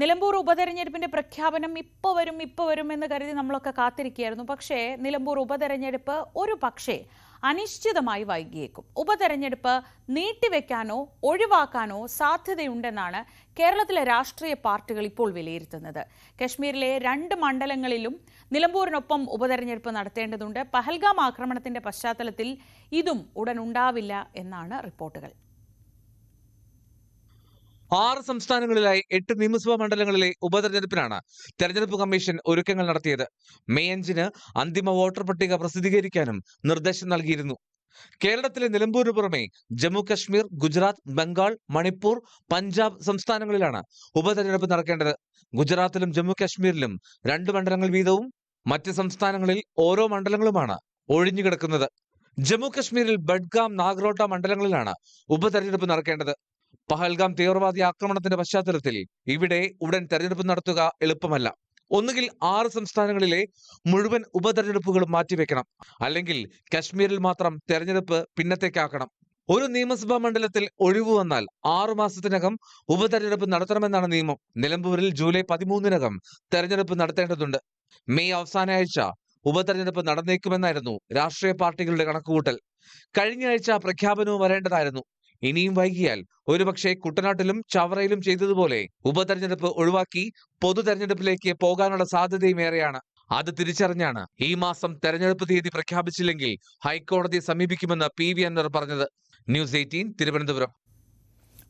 നിലമ്പൂർ ഉപതെരഞ്ഞെടുപ്പിന്റെ പ്രഖ്യാപനം ഇപ്പോൾ വരും എന്ന് കരുതി നമ്മളൊക്കെ കാത്തിരിക്കുകയായിരുന്നു. പക്ഷേ നിലമ്പൂർ ഉപതെരഞ്ഞെടുപ്പ് ഒരു പക്ഷേ അനിശ്ചിതമായി വൈകിയേക്കും. ഉപതെരഞ്ഞെടുപ്പ് നീട്ടിവെക്കാനോ ഒഴിവാക്കാനോ സാധ്യതയുണ്ടെന്നാണ് കേരളത്തിലെ രാഷ്ട്രീയ പാർട്ടികൾ ഇപ്പോൾ വിലയിരുത്തുന്നത്. കശ്മീരിലെ 2 മണ്ഡലങ്ങളിലും നിലമ്പൂരിനൊപ്പം ഉപതെരഞ്ഞെടുപ്പ് നടത്തേണ്ടതുണ്ട്. പഹൽഗാം ആക്രമണത്തിന്റെ പശ്ചാത്തലത്തിൽ ഇതും ഉടൻ ഉണ്ടാവില്ല എന്നാണ് റിപ്പോർട്ടുകൾ. 6 സംസ്ഥാനങ്ങളിലായി 8 നിയമസഭാ മണ്ഡലങ്ങളിലെ ഉപതെരഞ്ഞെടുപ്പിനാണ് തെരഞ്ഞെടുപ്പ് കമ്മീഷൻ ഒരുക്കങ്ങൾ നടത്തിയത്. മെയ് 5-ന് അന്തിമ വോട്ടർ പട്ടിക പ്രസിദ്ധീകരിക്കാനും നിർദ്ദേശം നൽകിയിരുന്നു. കേരളത്തിലെ നിലമ്പൂരിന് പുറമെ ജമ്മു കശ്മീർ, ഗുജറാത്ത്, ബംഗാൾ, മണിപ്പൂർ, പഞ്ചാബ് സംസ്ഥാനങ്ങളിലാണ് ഉപതെരഞ്ഞെടുപ്പ് നടക്കേണ്ടത്. ഗുജറാത്തിലും ജമ്മു കശ്മീരിലും 2 മണ്ഡലങ്ങൾ വീതവും മറ്റ് സംസ്ഥാനങ്ങളിൽ ഓരോ മണ്ഡലങ്ങളുമാണ് ഒഴിഞ്ഞുകിടക്കുന്നത്. ജമ്മു കശ്മീരിൽ ബഡ്ഗാം, നാഗ്രോട്ട മണ്ഡലങ്ങളിലാണ് ഉപതെരഞ്ഞെടുപ്പ് നടക്കേണ്ടത്. പഹൽഗാം തീവ്രവാദി ആക്രമണത്തിന്റെ പശ്ചാത്തലത്തിൽ ഇവിടെ ഉടൻ തെരഞ്ഞെടുപ്പ് നടത്തുക എളുപ്പമല്ല. ഒന്നുകിൽ 6 സംസ്ഥാനങ്ങളിലെ മുഴുവൻ ഉപതെരഞ്ഞെടുപ്പുകളും മാറ്റിവെക്കണം, അല്ലെങ്കിൽ കശ്മീരിൽ മാത്രം തെരഞ്ഞെടുപ്പ് പിന്നത്തേക്കാക്കണം. ഒരു നിയമസഭാ മണ്ഡലത്തിൽ ഒഴിവ് വന്നാൽ 6 മാസത്തിനകം ഉപതെരഞ്ഞെടുപ്പ് നടത്തണമെന്നാണ് നിയമം. നിലമ്പൂരിൽ ജൂലൈ 13-നകം തെരഞ്ഞെടുപ്പ് നടത്തേണ്ടതുണ്ട്. മെയ് അവസാന ആഴ്ച ഉപതെരഞ്ഞെടുപ്പ് നടന്നേക്കുമെന്നായിരുന്നു രാഷ്ട്രീയ പാർട്ടികളുടെ കണക്കുകൂട്ടൽ. കഴിഞ്ഞ ആഴ്ച പ്രഖ്യാപനവും വരേണ്ടതായിരുന്നു. ഇനിയും വൈകിയാൽ ഒരുപക്ഷെ കുട്ടനാട്ടിലും ചവറയിലും ചെയ്തതുപോലെ ഉപതെരഞ്ഞെടുപ്പ് ഒഴിവാക്കി പൊതു തെരഞ്ഞെടുപ്പിലേക്ക് പോകാനുള്ള സാധ്യതയും ഏറെയാണ്. അത് തിരിച്ചറിഞ്ഞാണ് ഈ മാസം തെരഞ്ഞെടുപ്പ് തീയതി പ്രഖ്യാപിച്ചില്ലെങ്കിൽ ഹൈക്കോടതിയെ സമീപിക്കുമെന്ന് PV അൻവർ പറഞ്ഞത്. ന്യൂസ് 18 തിരുവനന്തപുരം.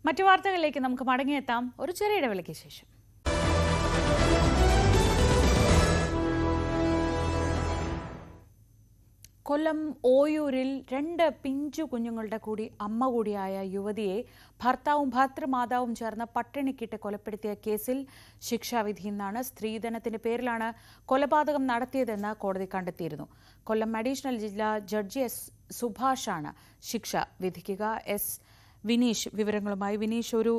മറ്റു വാർത്തകളിലേക്ക് നമുക്ക് മടങ്ങിയെത്താം ഒരു ചെറിയ ഇടവേളയ്ക്ക് ശേഷം. കൊല്ലം ഓയൂരിൽ 2 പിഞ്ചു കുഞ്ഞുങ്ങളുടെ കൂടി അമ്മ കൂടിയായ യുവതിയെ ഭർത്താവും ഭർത്തൃമാതാവും ചേർന്ന് പട്ടിണിക്കിട്ട് കൊലപ്പെടുത്തിയ കേസിൽ ശിക്ഷാവിധി ഇന്നാണ്. സ്ത്രീധനത്തിന്റെ പേരിലാണ് കൊലപാതകം നടത്തിയതെന്ന് കോടതി കണ്ടെത്തിയിരുന്നു. കൊല്ലം അഡീഷണൽ ജില്ലാ ജഡ്ജി S. സുഭാഷാണ് ശിക്ഷ വിധിക്കുക. S. വിനീഷ് വിവരങ്ങളുമായി. വിനീഷ്, ഒരു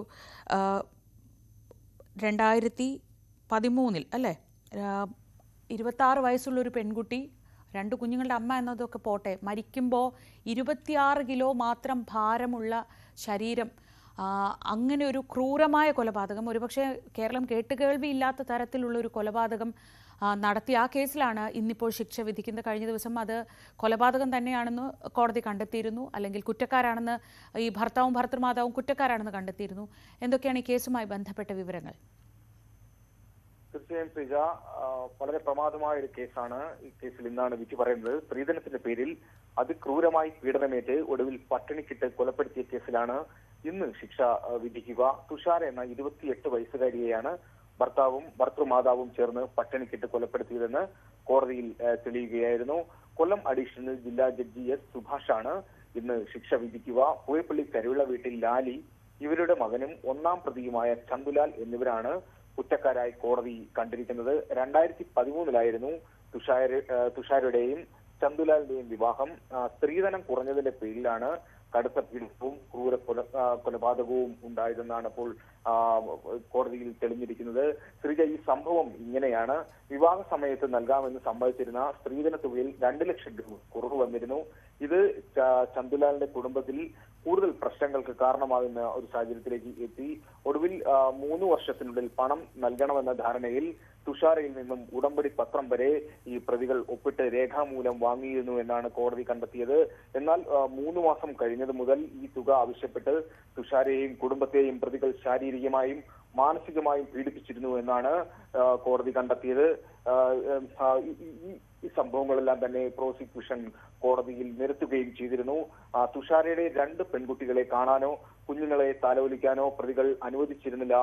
2013 അല്ലേ 26 വയസ്സുള്ളൊരു പെൺകുട്ടി, 2 കുഞ്ഞുങ്ങളുടെ അമ്മ എന്നതൊക്കെ പോട്ടെ, മരിക്കുമ്പോൾ 26 കിലോ മാത്രം ഭാരമുള്ള ശരീരം, അങ്ങനെ ഒരു ക്രൂരമായ കൊലപാതകം, ഒരുപക്ഷെ കേരളം കേട്ടുകേൾവിയില്ലാത്ത തരത്തിലുള്ളൊരു കൊലപാതകം നടത്തിയ ആ കേസിലാണ് ഇന്നിപ്പോൾ ശിക്ഷ വിധിക്കുന്നത്. കഴിഞ്ഞ ദിവസം അത് കൊലപാതകം തന്നെയാണെന്ന് കോടതി കണ്ടെത്തിയിരുന്നു, അല്ലെങ്കിൽ കുറ്റക്കാരാണെന്ന് ഈ ഭർത്താവും ഭർത്തൃമാതാവും കുറ്റക്കാരാണെന്ന് കണ്ടെത്തിയിരുന്നു. എന്തൊക്കെയാണ് ഈ കേസുമായി ബന്ധപ്പെട്ട വിവരങ്ങൾ? തീർച്ചയായും ശ്രീജ, വളരെ പ്രമാദമായ ഒരു കേസാണ്. ഈ കേസിൽ ഇന്നാണ് വിധി പറയുന്നത്. സ്ത്രീധനത്തിന്റെ പേരിൽ അതിക്രൂരമായി പീഡനമേറ്റ് ഒടുവിൽ പട്ടിണിക്കിട്ട് കൊലപ്പെടുത്തിയ കേസിലാണ് ഇന്ന് ശിക്ഷ വിധിക്കുക. തുഷാര എന്ന 28 വയസ്സുകാരിയെയാണ് ഭർത്താവും ഭർത്തൃമാതാവും ചേർന്ന് പട്ടിണിക്കിട്ട് കൊലപ്പെടുത്തിയതെന്ന് കോടതിയിൽ തെളിയുകയായിരുന്നു. കൊല്ലം അഡീഷണൽ ജില്ലാ ജഡ്ജി S. സുഭാഷാണ് ഇന്ന് ശിക്ഷ വിധിക്കുക. പൂയപ്പള്ളി കരുവിള വീട്ടിൽ ലാലി, ഇവരുടെ മകനും 1-ാം പ്രതിയുമായ ചന്തുലാൽ എന്നിവരാണ് കുറ്റക്കാരായി കോടതി കണ്ടിരിക്കുന്നത്. 2013 തുഷാരയുടെയും ചന്തുലാലിന്റെയും വിവാഹം. സ്ത്രീധനം കുറഞ്ഞതിന്റെ പേരിലാണ് കടുത്ത പീഡനവും ക്രൂര കൊലപാതകവും ഉണ്ടായതെന്നാണ് ഇപ്പോൾ കോടതിയിൽ തെളിഞ്ഞിരിക്കുന്നത്. ശ്രീജ, ഈ സംഭവം ഇങ്ങനെയാണ്. വിവാഹ സമയത്ത് നൽകാമെന്ന് സമ്മതിച്ചിരുന്ന സ്ത്രീധന തുകയിൽ 2 ലക്ഷം രൂപ കുറവ് വന്നിരുന്നു. ഇത് ചന്തുലാലിന്റെ കുടുംബത്തിൽ കൂടുതൽ പ്രശ്നങ്ങൾക്ക് കാരണമാകുന്ന ഒരു സാഹചര്യത്തിലേക്ക് എത്തി. ഒടുവിൽ 3 വർഷത്തിനുള്ളിൽ പണം നൽകണമെന്ന ധാരണയിൽ തുഷാരയിൽ നിന്നും ഉടമ്പടി പത്രം വരെ ഈ പ്രതികൾ ഒപ്പിട്ട് രേഖാമൂലം വാങ്ങിയിരുന്നു എന്നാണ് കോടതി കണ്ടെത്തിയത്. എന്നാൽ 3 മാസം കഴിഞ്ഞത് മുതൽ ഈ തുക ആവശ്യപ്പെട്ട് തുഷാരയെയും കുടുംബത്തെയും പ്രതികൾ ശാരീരികമായും മാനസികമായും പീഡിപ്പിച്ചിരുന്നു എന്നാണ് കോടതി കണ്ടെത്തിയത്. ഈ സംഭവങ്ങളെല്ലാം തന്നെ പ്രോസിക്യൂഷൻ കോടതിയിൽ നിരത്തുകയും ചെയ്തിരുന്നു. തുഷാരയുടെ 2 പെൺകുട്ടികളെ കാണാനോ കുഞ്ഞുങ്ങളെ താലോലിക്കാനോ പ്രതികൾ അനുവദിച്ചിരുന്നില്ല.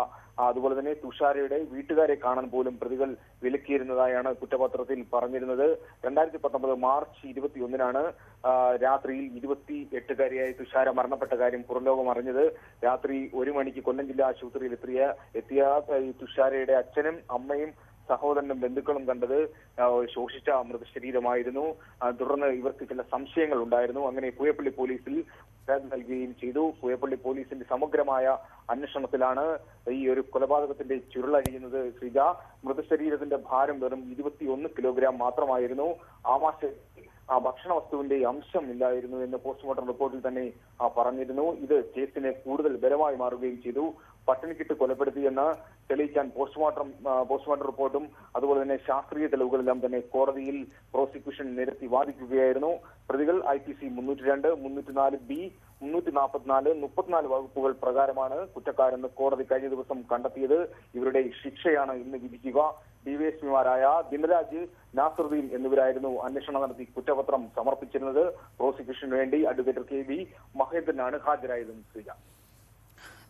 അതുപോലെ തന്നെ തുഷാരയുടെ വീട്ടുകാരെ കാണാൻ പോലും പ്രതികൾ വിലക്കിയിരുന്നതായാണ് കുറ്റപത്രത്തിൽ പറഞ്ഞിരുന്നത്. 2019 മാർച്ച് 21-നാണ് രാത്രിയിൽ 28-കാരിയായ തുഷാര മരണപ്പെട്ട കാര്യം പുറംലോകം അറിഞ്ഞത്. രാത്രി 1 മണിക്ക് കൊല്ലം ജില്ലാ ആശുപത്രിയിൽ എത്തിയ തുഷാരയുടെ അച്ഛനും അമ്മയും സഹോദരനും ബന്ധുക്കളും കണ്ടത് ശോഷിച്ച മൃതശരീരമായിരുന്നു. തുടർന്ന് ഇവർക്ക് ചില സംശയങ്ങൾ ഉണ്ടായിരുന്നു. അങ്ങനെ പൂയപ്പള്ളി പോലീസിൽ പരാതി നൽകുകയും ചെയ്തു. പൂയപ്പള്ളി പോലീസിന്റെ സമഗ്രമായ അന്വേഷണത്തിലാണ് ഈ ഒരു കൊലപാതകത്തിന്റെ ചുരുളഴിയുന്നത്. ശ്രീജ, മൃതശരീരത്തിന്റെ ഭാരം വെറും 21 കിലോഗ്രാം മാത്രമായിരുന്നു. ആമാശയത്തിൽ ഭക്ഷണ വസ്തുവിന്റെ അംശം ഇല്ലായിരുന്നു എന്ന് പോസ്റ്റ്മോർട്ടം റിപ്പോർട്ടിൽ തന്നെ പറഞ്ഞിരുന്നു. ഇത് കേസിനെ കൂടുതൽ ബലമായി മാറുകയും ചെയ്തു. പട്ടിണിക്കിട്ട് കൊലപ്പെടുത്തിയെന്ന് തെളിയിക്കാൻ പോസ്റ്റ്മോർട്ടം റിപ്പോർട്ടും അതുപോലെ തന്നെ ശാസ്ത്രീയ തെളിവുകളെല്ലാം തന്നെ കോടതിയിൽ പ്രോസിക്യൂഷൻ നിരത്തി വാദിക്കുകയായിരുന്നു. പ്രതികൾ IPC 302, 304B, 344, 34 വകുപ്പുകൾ പ്രകാരമാണ് കുറ്റക്കാരെന്ന് കോടതി കഴിഞ്ഞ ദിവസം കണ്ടെത്തിയത്. ഇവരുടെ ശിക്ഷയാണ് ഇന്ന് വിധിക്കുക. ഡിവൈഎസ്പിമാരായ ദിനരാജ്, നാസറുദ്ദീൻ എന്നിവരായിരുന്നു അന്വേഷണം നടത്തി കുറ്റപത്രം സമർപ്പിച്ചിരുന്നത്. പ്രോസിക്യൂഷന് വേണ്ടി അഡ്വക്കേറ്റ് KV മഹേന്ദ്രനാണ് ഹാജരായതും. ശ്രീജ,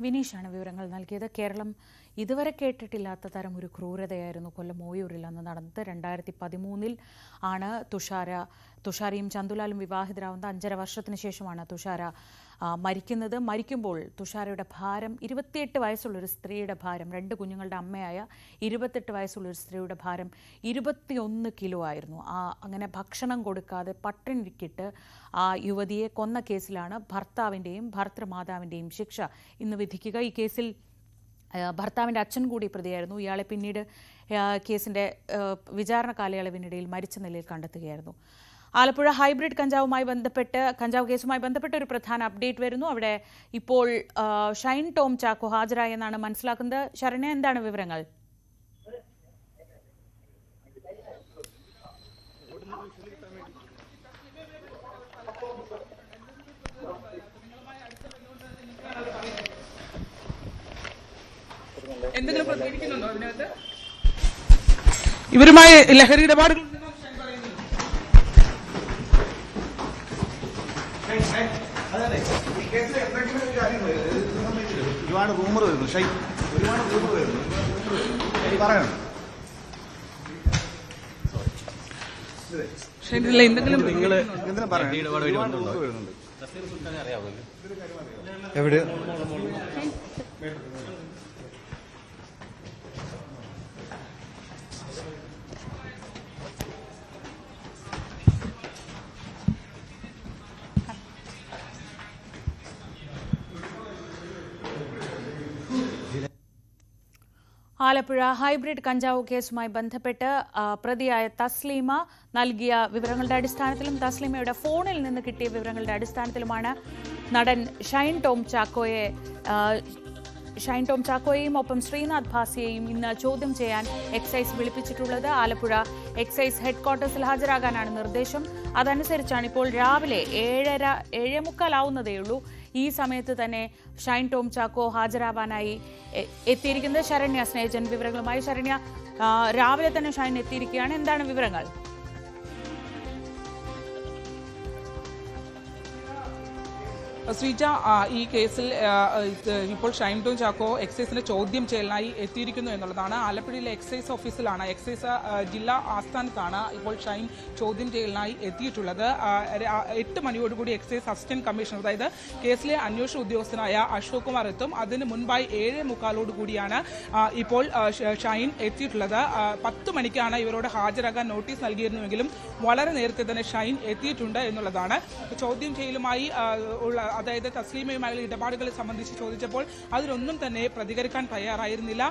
വിനീഷാണ് വിവരങ്ങൾ നൽകിയത്. കേരളം ഇതുവരെ കേട്ടിട്ടില്ലാത്ത തരം ഒരു ക്രൂരതയായിരുന്നു കൊല്ലം ഓയൂരിൽ അന്ന് നടന്നത്. 2013 ആണ് തുഷാരയും ചന്തുലാലും വിവാഹിതരാവുന്നത്. 5.5 വർഷത്തിന് ശേഷമാണ് തുഷാര മരിക്കുമ്പോൾ തുഷാരയുടെ ഭാരം 28 വയസ്സുള്ളൊരു സ്ത്രീയുടെ ഭാരം, 2 കുഞ്ഞുങ്ങളുടെ അമ്മയായ 28 വയസ്സുള്ളൊരു സ്ത്രീയുടെ ഭാരം 21 കിലോ ആയിരുന്നു. അങ്ങനെ ഭക്ഷണം കൊടുക്കാതെ പട്ടിണിക്കിട്ട് ആ യുവതിയെ കൊന്ന കേസിലാണ് ഭർത്താവിൻ്റെയും ഭർത്തൃമാതാവിൻ്റെയും ശിക്ഷ ഇന്ന് വിധിക്കുക. ഈ കേസിൽ ഭർത്താവിൻ്റെ അച്ഛൻ കൂടി പ്രതിയായിരുന്നു. ഇയാളെ പിന്നീട് കേസിൻ്റെ വിചാരണ കാലയളവിനിടയിൽ മരിച്ച നിലയിൽ കണ്ടെത്തുകയായിരുന്നു. ആലപ്പുഴ ഹൈബ്രിഡ് കഞ്ചാവ് കേസുമായി ബന്ധപ്പെട്ട ഒരു പ്രധാന അപ്ഡേറ്റ് വരുന്നു. അവിടെ ഇപ്പോൾ ഷൈൻ ടോം ചാക്കോ ഹാജരായി എന്നാണ് മനസ്സിലാക്കുന്നത്. ശരണ്യ, എന്താണ് വിവരങ്ങൾ? എന്തെങ്കിലും പ്രതികരിക്കുന്നുണ്ടോ അതിനകത്ത്? ഇവരുമായി ലഹരി ഇടപാടുകൾ ഒരുപാട് റൂമർ വരുന്നു. ഒരുപാട് റൂമർ വരുന്നു. പറയണം. എന്തെങ്കിലും പറയാം. എവിടെ ആലപ്പുഴ ഹൈബ്രിഡ് കഞ്ചാവ് കേസുമായി ബന്ധപ്പെട്ട് പ്രതിയായ തസ്ലീമ നൽകിയ വിവരങ്ങളുടെ അടിസ്ഥാനത്തിലും തസ്ലീമയുടെ ഫോണിൽ നിന്ന് കിട്ടിയ വിവരങ്ങളുടെ അടിസ്ഥാനത്തിലുമാണ് നടൻ ഷൈൻ ടോം ചാക്കോയെയും ഒപ്പം ശ്രീനാഥ് ഭാസിയെയും ഇന്ന് ചോദ്യം ചെയ്യാൻ എക്സൈസ് വിളിപ്പിച്ചിട്ടുള്ളത്. ആലപ്പുഴ എക്സൈസ് ഹെഡ്ക്വാർട്ടേഴ്സിൽ ഹാജരാകാനാണ് നിർദ്ദേശം. അതനുസരിച്ചാണ് ഇപ്പോൾ രാവിലെ 7:45 ആവുന്നതേയുള്ളൂ. ഈ സമയത്ത് തന്നെ ഷൈൻ ടോം ചാക്കോ ഹാജരാവാനായി എത്തിയിരിക്കുന്നത്. ശരണ്യ സ്നേഹജൻ വിവരങ്ങളുമായി. ശരണ്യ, രാവിലെ തന്നെ ഷൈൻ എത്തിയിരിക്കുകയാണ്. എന്താണ് വിവരങ്ങൾ? ശ്രീജ, ഈ കേസിൽ ഇപ്പോൾ ഷൈൻ ടോം ചാക്കോ എക്സൈസിന്റെ ചോദ്യം ചെയ്യലിനായി എത്തിയിരിക്കുന്നു എന്നുള്ളതാണ്. ആലപ്പുഴയിലെ എക്സൈസ് ഓഫീസിലാണ്, എക്സൈസ് ജില്ലാ ആസ്ഥാനത്താണ് ഇപ്പോൾ ഷൈൻ ചോദ്യം ചെയ്യലിനായി എത്തിയിട്ടുള്ളത്. 8 മണിയോടുകൂടി എക്സൈസ് അസിസ്റ്റന്റ് കമ്മീഷണർ, അതായത് കേസിലെ അന്വേഷണ ഉദ്യോഗസ്ഥനായ അശോക് കുമാർ എത്തും. അതിന് മുൻപായി 7:45 കൂടിയാണ് ഇപ്പോൾ ഷൈൻ എത്തിയിട്ടുള്ളത്. 10 മണിക്കാണ് ഇവരോട് ഹാജരാകാൻ നോട്ടീസ് നൽകിയിരുന്നുവെങ്കിലും വളരെ നേരത്തെ തന്നെ ഷൈൻ എത്തിയിട്ടുണ്ട് എന്നുള്ളതാണ്. ചോദ്യം ചെയ്യലുമായി ഉള്ള, അതായത് തസ്ലീമയുമായുള്ള ഇടപാടുകളെ സംബന്ധിച്ച് ചോദിച്ചപ്പോൾ അതിലൊന്നും തന്നെ പ്രതികരിക്കാൻ തയ്യാറായിരുന്നില്ല.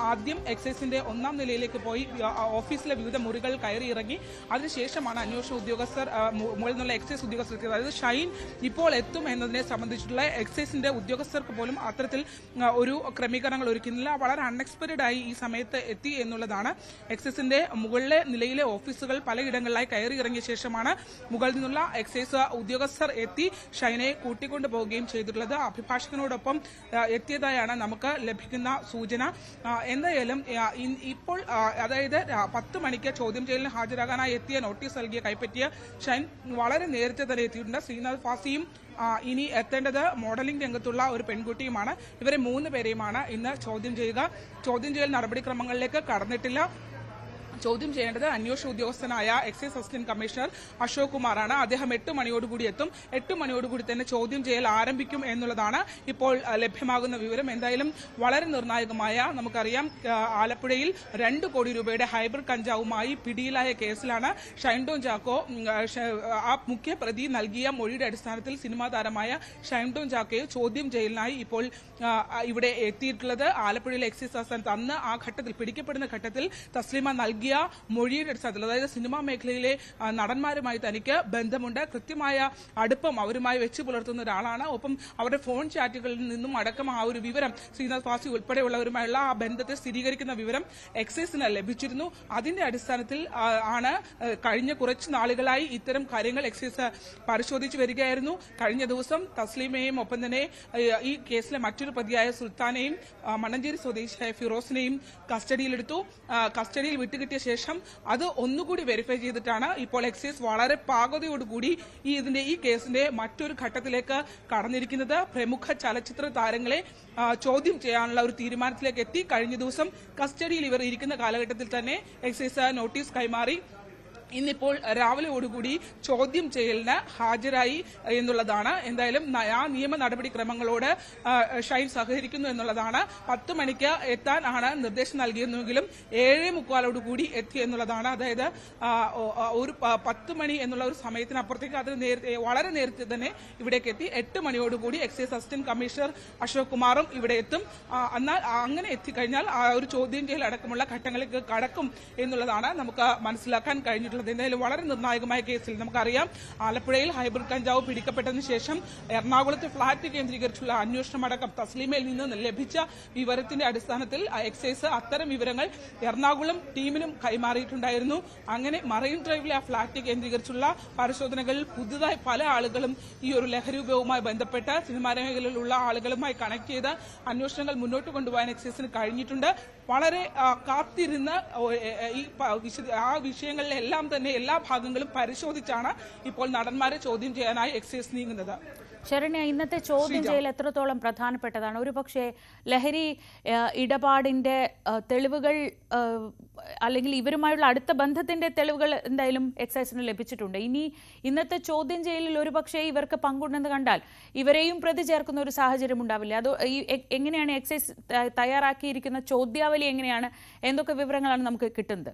ആദ്യം എക്സൈസിന്റെ 1ാം നിലയിലേക്ക് പോയി ഓഫീസിലെ വിവിധ മുറികൾ കയറി ഇറങ്ങി. അതിനുശേഷമാണ് അന്വേഷണ ഉദ്യോഗസ്ഥർ, മുകളിൽ നിന്നുള്ള എക്സൈസ് ഉദ്യോഗസ്ഥർ എത്തിയത്. അതായത് ഷൈൻ ഇപ്പോൾ എത്തും എന്നതിനെ സംബന്ധിച്ചിട്ടുള്ള എക്സൈസിന്റെ ഉദ്യോഗസ്ഥർക്ക് പോലും അത്തരത്തിൽ ഒരു ക്രമീകരണങ്ങൾ ഒരുക്കുന്നില്ല. വളരെ അൺഎക്സ്പെക്റ്റഡ് ആയി ഈ സമയത്ത് എത്തി എന്നുള്ളതാണ്. എക്സൈസിന്റെ മുകളിലെ നിലയിലെ ഓഫീസുകൾ പലയിടങ്ങളിലായി കയറി ഇറങ്ങിയ ശേഷമാണ് മുകളിൽ നിന്നുള്ള എക്സൈസ് ഉദ്യോഗസ്ഥർ എത്തി ഷൈനെ കൂട്ടിക്കൊണ്ടു പോവുകയും ചെയ്തിട്ടുള്ളത്. അഭിഭാഷകനോടൊപ്പം എത്തിയതായാണ് നമുക്ക് ലഭിക്കുന്ന സൂചന. എന്തായാലും ഇപ്പോൾ, അതായത് 10 മണിക്ക് ചോദ്യം ചെയ്യലിന് ഹാജരാകാനായി എത്തിയ നോട്ടീസ് നൽകിയ കൈപ്പറ്റിയ ഷൈൻ വളരെ നേരത്തെ തന്നെ എത്തിയിട്ടുണ്ട്. ശ്രീനാഥ് ഭാസിയും ഇനി എത്തേണ്ടത് മോഡലിംഗ് രംഗത്തുള്ള ഒരു പെൺകുട്ടിയുമാണ്. ഇവരെ 3 പേരെയുമാണ് ഇന്ന് ചോദ്യം ചെയ്യുക. ചോദ്യം ചെയ്യൽ നടപടിക്രമങ്ങളിലേക്ക് കടന്നിട്ടില്ല. ചോദ്യം ചെയ്യേണ്ടത് അന്വേഷണ ഉദ്യോഗസ്ഥനായ എക്സൈസ് അസിസ്റ്റന്റ് കമ്മീഷണർ അശോക് കുമാറാണ്. അദ്ദേഹം 8 മണിയോടുകൂടി എത്തും. 8 മണിയോടുകൂടി തന്നെ ചോദ്യം ചെയ്യൽ ആരംഭിക്കും എന്നുള്ളതാണ് ഇപ്പോൾ ലഭ്യമാകുന്ന വിവരം. എന്തായാലും വളരെ നിർണായകമായ, നമുക്കറിയാം, ആലപ്പുഴയിൽ 2 കോടി രൂപയുടെ ഹൈബ്രിഡ് കഞ്ചാവുമായി പിടിയിലായ കേസിലാണ് ഷൈൻ ടോം ചാക്കോ, ആ മുഖ്യ പ്രതി നൽകിയ മൊഴിയുടെ അടിസ്ഥാനത്തിൽ സിനിമാ താരമായ ഷൈൻ ടോം ചാക്കോയെ ചോദ്യം ചെയ്യലിനായി ഇപ്പോൾ ഇവിടെ എത്തിയിട്ടുള്ളത്. ആലപ്പുഴയിലെ എക്സൈസ് ആസ്ഥാനത്ത് അന്ന് ആ ഘട്ടത്തിൽ, പിടിക്കപ്പെടുന്ന ഘട്ടത്തിൽ തസ്ലീമ നൽകിയ മൊഴിയുടെ അടിസ്ഥാനത്തിൽ, അതായത് സിനിമാ മേഖലയിലെ നടന്മാരുമായി തനിക്ക് ബന്ധമുണ്ട്, കൃത്യമായ അടുപ്പം അവരുമായി വെച്ച് പുലർത്തുന്ന ഒരാളാണ്. ഒപ്പം അവരുടെ ഫോൺ ചാറ്റുകളിൽ നിന്നും അടക്കം ആ ഒരു വിവരം, ശ്രീനാഥ് ഭാസി ഉൾപ്പെടെയുള്ളവരുമായുള്ള ആ ബന്ധത്തെ സ്ഥിരീകരിക്കുന്ന വിവരം എക്സൈസിന് ലഭിച്ചിരുന്നു. അതിന്റെ അടിസ്ഥാനത്തിൽ ആണ് കഴിഞ്ഞ കുറച്ച് നാളുകളായി ഇത്തരം കാര്യങ്ങൾ എക്സൈസ് പരിശോധിച്ചു വരികയായിരുന്നു. കഴിഞ്ഞ ദിവസം തസ്ലീമയെയും ഒപ്പം തന്നെ ഈ കേസിലെ മറ്റൊരു പ്രതിയായ സുൽത്താനെയും മണ്ണഞ്ചേരി സ്വദേശിയായ ഫിറോസിനെയും കസ്റ്റഡിയിലെടുത്തു. കസ്റ്റഡിയിൽ വിട്ടുകിട്ടിയ ശേഷം അത് ഒന്നുകൂടി വെരിഫൈ ചെയ്തിട്ടാണ് ഇപ്പോൾ എക്സൈസ് വളരെ പാകതയോടുകൂടി ഈ കേസിന്റെ മറ്റൊരു ഘട്ടത്തിലേക്ക് കടന്നിരിക്കുന്നത്. പ്രമുഖ ചലച്ചിത്ര താരങ്ങളെ ചോദ്യം ചെയ്യാനുള്ള ഒരു തീരുമാനത്തിലേക്ക് എത്തി. കഴിഞ്ഞ ദിവസം കസ്റ്റഡിയിൽ ഇവർ ഇരിക്കുന്ന കാലഘട്ടത്തിൽ തന്നെ എക്സൈസ് നോട്ടീസ് കൈമാറി. ഇന്നിപ്പോൾ രാവിലെയോടുകൂടി ചോദ്യം ചെയ്യലിന് ഹാജരായി എന്നുള്ളതാണ്. എന്തായാലും ആ നിയമ നടപടിക്രമങ്ങളോട് ഷൈൻ സഹകരിക്കുന്നു എന്നുള്ളതാണ്. 10 മണിക്ക് എത്താൻ ആണ് നിർദ്ദേശം നൽകിയിരുന്നെങ്കിലും 7:45 എത്തി എന്നുള്ളതാണ്. അതായത് ഒരു 10 മണി എന്നുള്ള ഒരു സമയത്തിനപ്പുറത്തേക്ക് അത് വളരെ നേരത്തെ തന്നെ ഇവിടേക്ക് എത്തി. 8 മണിയോടുകൂടി എക്സൈസ് അസിസ്റ്റന്റ് കമ്മീഷണർ അശോക് കുമാറും ഇവിടെ എത്തും. എന്നാൽ അങ്ങനെ എത്തിക്കഴിഞ്ഞാൽ ആ ഒരു ചോദ്യം ചെയ്യൽ അടക്കമുള്ള ഘട്ടങ്ങളിലേക്ക് കടക്കും എന്നുള്ളതാണ് നമുക്ക് മനസ്സിലാക്കാൻ കഴിഞ്ഞിട്ടുള്ളത്. എന്തായാലും വളരെ നിർണായകമായ കേസിൽ നമുക്കറിയാം, ആലപ്പുഴയിൽ ഹൈബ്രിഡ് കഞ്ചാവ് പിടിക്കപ്പെട്ടതിന് ശേഷം എറണാകുളത്തെ ഫ്ളാറ്റ് കേന്ദ്രീകരിച്ചുള്ള അന്വേഷണം അടക്കം തസ്ലീമയിൽ നിന്ന് ലഭിച്ച വിവരത്തിന്റെ അടിസ്ഥാനത്തിൽ എക്സൈസ് അത്തരം വിവരങ്ങൾ എറണാകുളം ടീമിനും കൈമാറിയിട്ടുണ്ടായിരുന്നു. അങ്ങനെ മറൈൻ ഡ്രൈവിലെ ആ ഫ്ളാറ്റ് കേന്ദ്രീകരിച്ചുള്ള പരിശോധനകളിൽ പുതുതായി പല ആളുകളും ഈ ഒരു ലഹരി ഉപയോഗവുമായി ബന്ധപ്പെട്ട് സിനിമാ മേഖലയിലുള്ള ആളുകളുമായി കണക്ട് ചെയ്ത് അന്വേഷണങ്ങൾ മുന്നോട്ട് കൊണ്ടുപോകാൻ എക്സൈസിന് കഴിഞ്ഞിട്ടുണ്ട്. വളരെ കാത്തിരുന്ന് ആ വിഷയങ്ങളിലെല്ലാം തന്നെ എല്ലാ ഭാഗങ്ങളും പരിശോധിച്ചാണ് ഇപ്പോൾ നടന്മാരെ ചോദ്യം ചെയ്യാനായി എക്സൈസ് നീങ്ങുന്നത്. ശരണ്യ, ഇന്നത്തെ ചോദ്യം ചെയ്യൽ എത്രത്തോളം പ്രധാനപ്പെട്ടതാണ്? ഒരുപക്ഷെ ലഹരി ഇടപാടിന്റെ തെളിവുകൾ അല്ലെങ്കിൽ ഇവരുമായുള്ള അടുത്ത ബന്ധത്തിന്റെ തെളിവുകൾ എന്തായാലും എക്സൈസിന് ലഭിച്ചിട്ടുണ്ട്. ഇന്നത്തെ ചോദ്യം ചെയ്യലിൽ ഒരുപക്ഷെ ഇവർക്ക് പങ്കുണ്ടെന്ന് കണ്ടാൽ ഇവരെയും പ്രതി ചേർക്കുന്ന ഒരു സാഹചര്യം ഉണ്ടാവില്ല. അത് എങ്ങനെയാണ് എക്സൈസ് തയ്യാറാക്കിയിരിക്കുന്ന ചോദ്യാവലി എങ്ങനെയാണ്? എന്തൊക്കെ വിവരങ്ങളാണ് നമുക്ക് കിട്ടുന്നത്?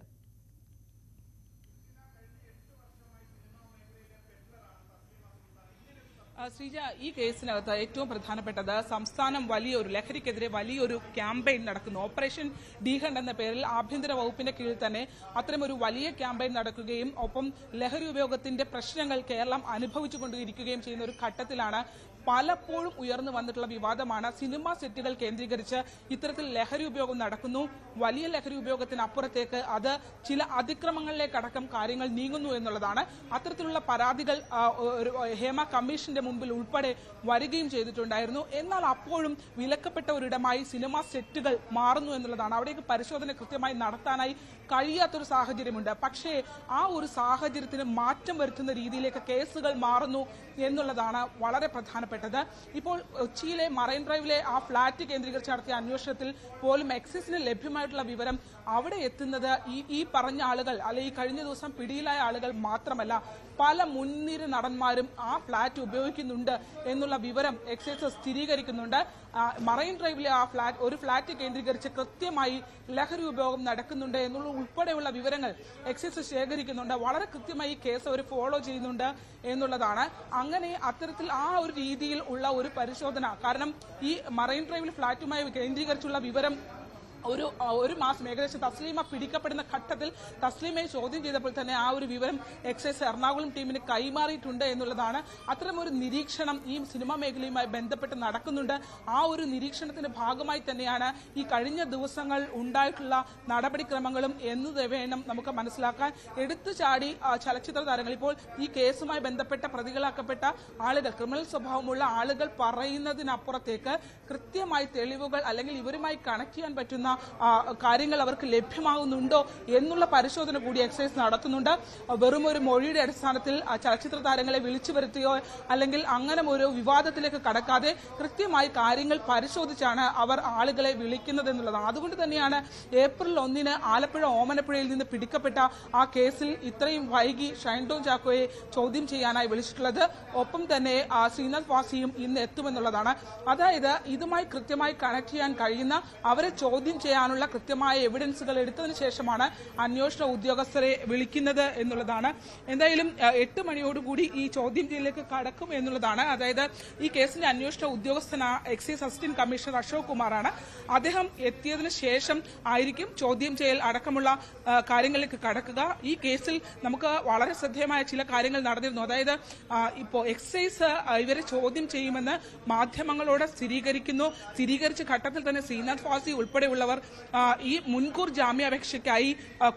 ശ്രീജ, ഈ കേസിനകത്ത് ഏറ്റവും പ്രധാനപ്പെട്ടത് സംസ്ഥാനം വലിയൊരു ലഹരിക്കെതിരെ വലിയൊരു ക്യാമ്പയിൻ നടക്കുന്നു. ഓപ്പറേഷൻ ഡി ഹണ്ട് എന്ന പേരിൽ ആഭ്യന്തര വകുപ്പിന്റെ കീഴിൽ തന്നെ അത്തരമൊരു വലിയ ക്യാമ്പയിൻ നടക്കുകയും ഒപ്പം ലഹരി ഉപയോഗത്തിന്റെ പ്രശ്നങ്ങൾ കേരളം അനുഭവിച്ചുകൊണ്ടിരിക്കുകയും ചെയ്യുന്ന ഒരു ഘട്ടത്തിലാണ് പലപ്പോഴും ഉയർന്നു വന്നിട്ടുള്ള വിവാദമാണ് സിനിമാ സെറ്റുകൾ കേന്ദ്രീകരിച്ച് ഇത്തരത്തിൽ ലഹരി ഉപയോഗം നടക്കുന്നു. വലിയ ലഹരി ഉപയോഗത്തിനപ്പുറത്തേക്ക് അത് ചില അതിക്രമങ്ങളിലേക്കടക്കം കാര്യങ്ങൾ നീങ്ങുന്നു എന്നുള്ളതാണ്. അത്തരത്തിലുള്ള പരാതികൾ ഹേമ കമ്മീഷന്റെ മുമ്പിൽ ഉൾപ്പെടെ വരികയും ചെയ്തിട്ടുണ്ടായിരുന്നു. എന്നാൽ അപ്പോഴും വിലക്കപ്പെട്ട ഒരിടമായി സിനിമാ സെറ്റുകൾ മാറുന്നു എന്നുള്ളതാണ്. അവിടേക്ക് പരിശോധന കൃത്യമായി നടത്താനായി കഴിയാത്തൊരു സാഹചര്യമുണ്ട്. പക്ഷേ ആ ഒരു സാഹചര്യത്തിന് മാറ്റം വരുത്തുന്ന രീതിയിലേക്ക് കേസുകൾ മാറുന്നു എന്നുള്ളതാണ് വളരെ പ്രധാനപ്പെട്ടത്. ഇപ്പോൾ കൊച്ചിയിലെ മറൈൻ ഡ്രൈവിലെ ആ ഫ്ളാറ്റ് കേന്ദ്രീകരിച്ച് നടത്തിയ അന്വേഷണത്തിൽ പോലും എക്സൈസിന് ലഭ്യമായിട്ടുള്ള വിവരം അവിടെ എത്തുന്നത് ഈ പറഞ്ഞ ആളുകൾ അല്ലെങ്കിൽ ഈ കഴിഞ്ഞ ദിവസം പിടിയിലായ ആളുകൾ മാത്രമല്ല, പല മുൻനിര നടന്മാരും ആ ഫ്ളാറ്റ് ഉപയോഗിക്കുന്നുണ്ട് എന്നുള്ള വിവരം എക്സൈസ് സ്ഥിരീകരിക്കുന്നുണ്ട്. മറൈൻ ഡ്രൈവിലെ ആ ഒരു ഫ്ളാറ്റ് കേന്ദ്രീകരിച്ച് കൃത്യമായി ലഹരി ഉപയോഗം നടക്കുന്നുണ്ട് എന്നുള്ള ഉൾപ്പെടെയുള്ള വിവരങ്ങൾ എക്സൈസ് ശേഖരിക്കുന്നുണ്ട്. വളരെ കൃത്യമായി കേസ് അവർ ഫോളോ ചെയ്യുന്നുണ്ട് എന്നുള്ളതാണ്. അങ്ങനെ അത്തരത്തിൽ ആ ഒരു രീതിയിൽ ഉള്ള ഒരു പരിശോധന, കാരണം ഈ മറൈൻ ഡ്രൈവിൽ ഫ്ളാറ്റുമായി കേന്ദ്രീകരിച്ചുള്ള വിവരം ഒരു മാസം ഏകദേശം തസ്ലീമ പിടിക്കപ്പെടുന്ന ഘട്ടത്തിൽ തസ്ലീമയെ ചോദ്യം ചെയ്തപ്പോൾ തന്നെ ആ ഒരു വിവരം എക്സൈസ് എറണാകുളം ടീമിന് കൈമാറിയിട്ടുണ്ട് എന്നുള്ളതാണ്. അത്തരമൊരു നിരീക്ഷണം ഈ സിനിമാ മേഖലയുമായി ബന്ധപ്പെട്ട് നടക്കുന്നുണ്ട്. ആ ഒരു നിരീക്ഷണത്തിന്റെ ഭാഗമായി തന്നെയാണ് ഈ കഴിഞ്ഞ ദിവസങ്ങൾ ഉണ്ടായിട്ടുള്ള നടപടിക്രമങ്ങളും എന്ന് വേണം നമുക്ക് മനസ്സിലാക്കാൻ. എടുത്തു ചാടി ചലച്ചിത്ര താരങ്ങൾ, ഇപ്പോൾ ഈ കേസുമായി ബന്ധപ്പെട്ട പ്രതികളാക്കപ്പെട്ട ആളുകൾ, ക്രിമിനൽ സ്വഭാവമുള്ള ആളുകൾ പറയുന്നതിനപ്പുറത്തേക്ക് കൃത്യമായി തെളിവുകൾ അല്ലെങ്കിൽ ഇവരുമായി കണക്ട് ചെയ്യാൻ പറ്റുന്ന കാര്യങ്ങൾ അവർക്ക് ലഭ്യമാകുന്നുണ്ടോ എന്നുള്ള പരിശോധന കൂടി എക്സൈസ് നടത്തുന്നുണ്ട്. വെറും ഒരു മൊഴിയുടെ അടിസ്ഥാനത്തിൽ ചലച്ചിത്ര താരങ്ങളെ വിളിച്ചു വരുത്തിയോ അല്ലെങ്കിൽ അങ്ങനെ ഒരു വിവാദത്തിലേക്ക് കടക്കാതെ കൃത്യമായി കാര്യങ്ങൾ പരിശോധിച്ചാണ് അവർ ആളുകളെ വിളിക്കുന്നത് എന്നുള്ളതാണ്. അതുകൊണ്ട് തന്നെയാണ് ഏപ്രിൽ 1 ആലപ്പുഴ ഓമനപ്പുഴയിൽ നിന്ന് പിടിക്കപ്പെട്ട ആ കേസിൽ ഇത്രയും വൈകി ഷൈൻ ടോം ചാക്കോയെ ചോദ്യം ചെയ്യാനായി വിളിച്ചിട്ടുള്ളത്. ഒപ്പം തന്നെ ശ്രീനാഥ് വാസിയും ഇന്ന് എത്തുമെന്നുള്ളതാണ്. അതായത് ഇതുമായി കൃത്യമായി കണക്ട് ചെയ്യാൻ കഴിയുന്ന, അവരെ ചോദ്യം ചെയ്യാനുള്ള കൃത്യമായ എവിഡൻസുകൾ എടുത്തതിന് ശേഷമാണ് അന്വേഷണ ഉദ്യോഗസ്ഥരെ വിളിക്കുന്നത് എന്നുള്ളതാണ്. എന്തായാലും 8 മണിയോടുകൂടി ഈ ചോദ്യം ചെയ്യലിലേക്ക് കടക്കും എന്നുള്ളതാണ്. അതായത് ഈ കേസിന്റെ അന്വേഷണ ഉദ്യോഗസ്ഥനാണ് എക്സൈസ് അസിസ്റ്റന്റ് കമ്മീഷണർ അശോക് കുമാറാണ്. അദ്ദേഹം എത്തിയതിനു ശേഷം ആയിരിക്കും ചോദ്യം ചെയ്യൽ അടക്കമുള്ള കാര്യങ്ങളിലേക്ക് കടക്കുക. ഈ കേസിൽ നമുക്ക് വളരെ ശ്രദ്ധേയമായ ചില കാര്യങ്ങൾ നടന്നിരുന്നു. അതായത് ഇപ്പോൾ എക്സൈസ് ഇവരെ ചോദ്യം ചെയ്യുമെന്ന് മാധ്യമങ്ങളോട് സ്ഥിരീകരിച്ച ഘട്ടത്തിൽ തന്നെ ശ്രീനാഥ് വാസി ഉൾപ്പെടെയുള്ളവർ ഈ മുൻകൂർ ജാമ്യാപേക്ഷയ്ക്കായി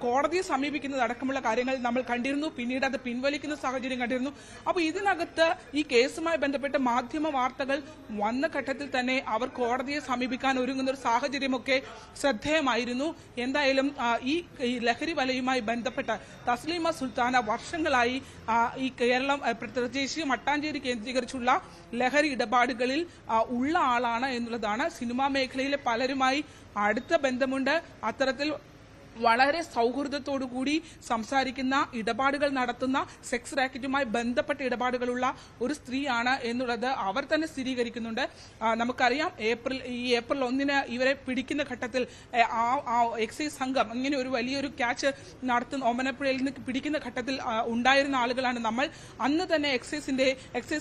കോടതിയെ സമീപിക്കുന്നത് അടക്കമുള്ള കാര്യങ്ങൾ നമ്മൾ കണ്ടിരുന്നു. പിന്നീട് അത് പിൻവലിക്കുന്ന സാഹചര്യം കണ്ടിരുന്നു. അപ്പോൾ ഇതിനകത്ത് ഈ കേസുമായി ബന്ധപ്പെട്ട് മാധ്യമ വാർത്തകൾ വന്ന ഘട്ടത്തിൽ തന്നെ അവർ കോടതിയെ സമീപിക്കാൻ ഒരുങ്ങുന്ന ഒരു സാഹചര്യമൊക്കെ ശ്രദ്ധേയമായിരുന്നു. എന്തായാലും ഈ ലഹരി വലയുമായി ബന്ധപ്പെട്ട തസ്ലീമ സുൽത്താന വർഷങ്ങളായി ഈ കേരളം പ്രത്യേകിച്ച് മട്ടാഞ്ചേരി കേന്ദ്രീകരിച്ചുള്ള ലഹരി ഇടപാടുകളിൽ ഉള്ള ആളാണ് എന്നുള്ളതാണ്. സിനിമാ മേഖലയിലെ പലരുമായി അടുത്ത ബന്ധമുണ്ട്. അത്തരത്തിൽ വളരെ സൗഹൃദത്തോടുകൂടി സംസാരിക്കുന്ന, ഇടപാടുകൾ നടത്തുന്ന, സെക്സ് റാക്കറ്റുമായി ബന്ധപ്പെട്ട ഇടപാടുകളുള്ള ഒരു സ്ത്രീയാണ് എന്നുള്ളത് അവർ തന്നെ സ്ഥിരീകരിക്കുന്നുണ്ട്. നമുക്കറിയാം ഈ ഏപ്രിൽ 1 ഇവരെ പിടിക്കുന്ന ഘട്ടത്തിൽ എക്സൈസ് സംഘം ഇങ്ങനെ ഒരു വലിയൊരു ക്യാച്ച് നടത്തുന്ന ഓമനപ്പുഴയിൽ നിന്ന് പിടിക്കുന്ന ഘട്ടത്തിൽ ഉണ്ടായിരുന്ന ആളുകളാണ് നമ്മൾ. അന്ന് തന്നെ എക്സൈസ്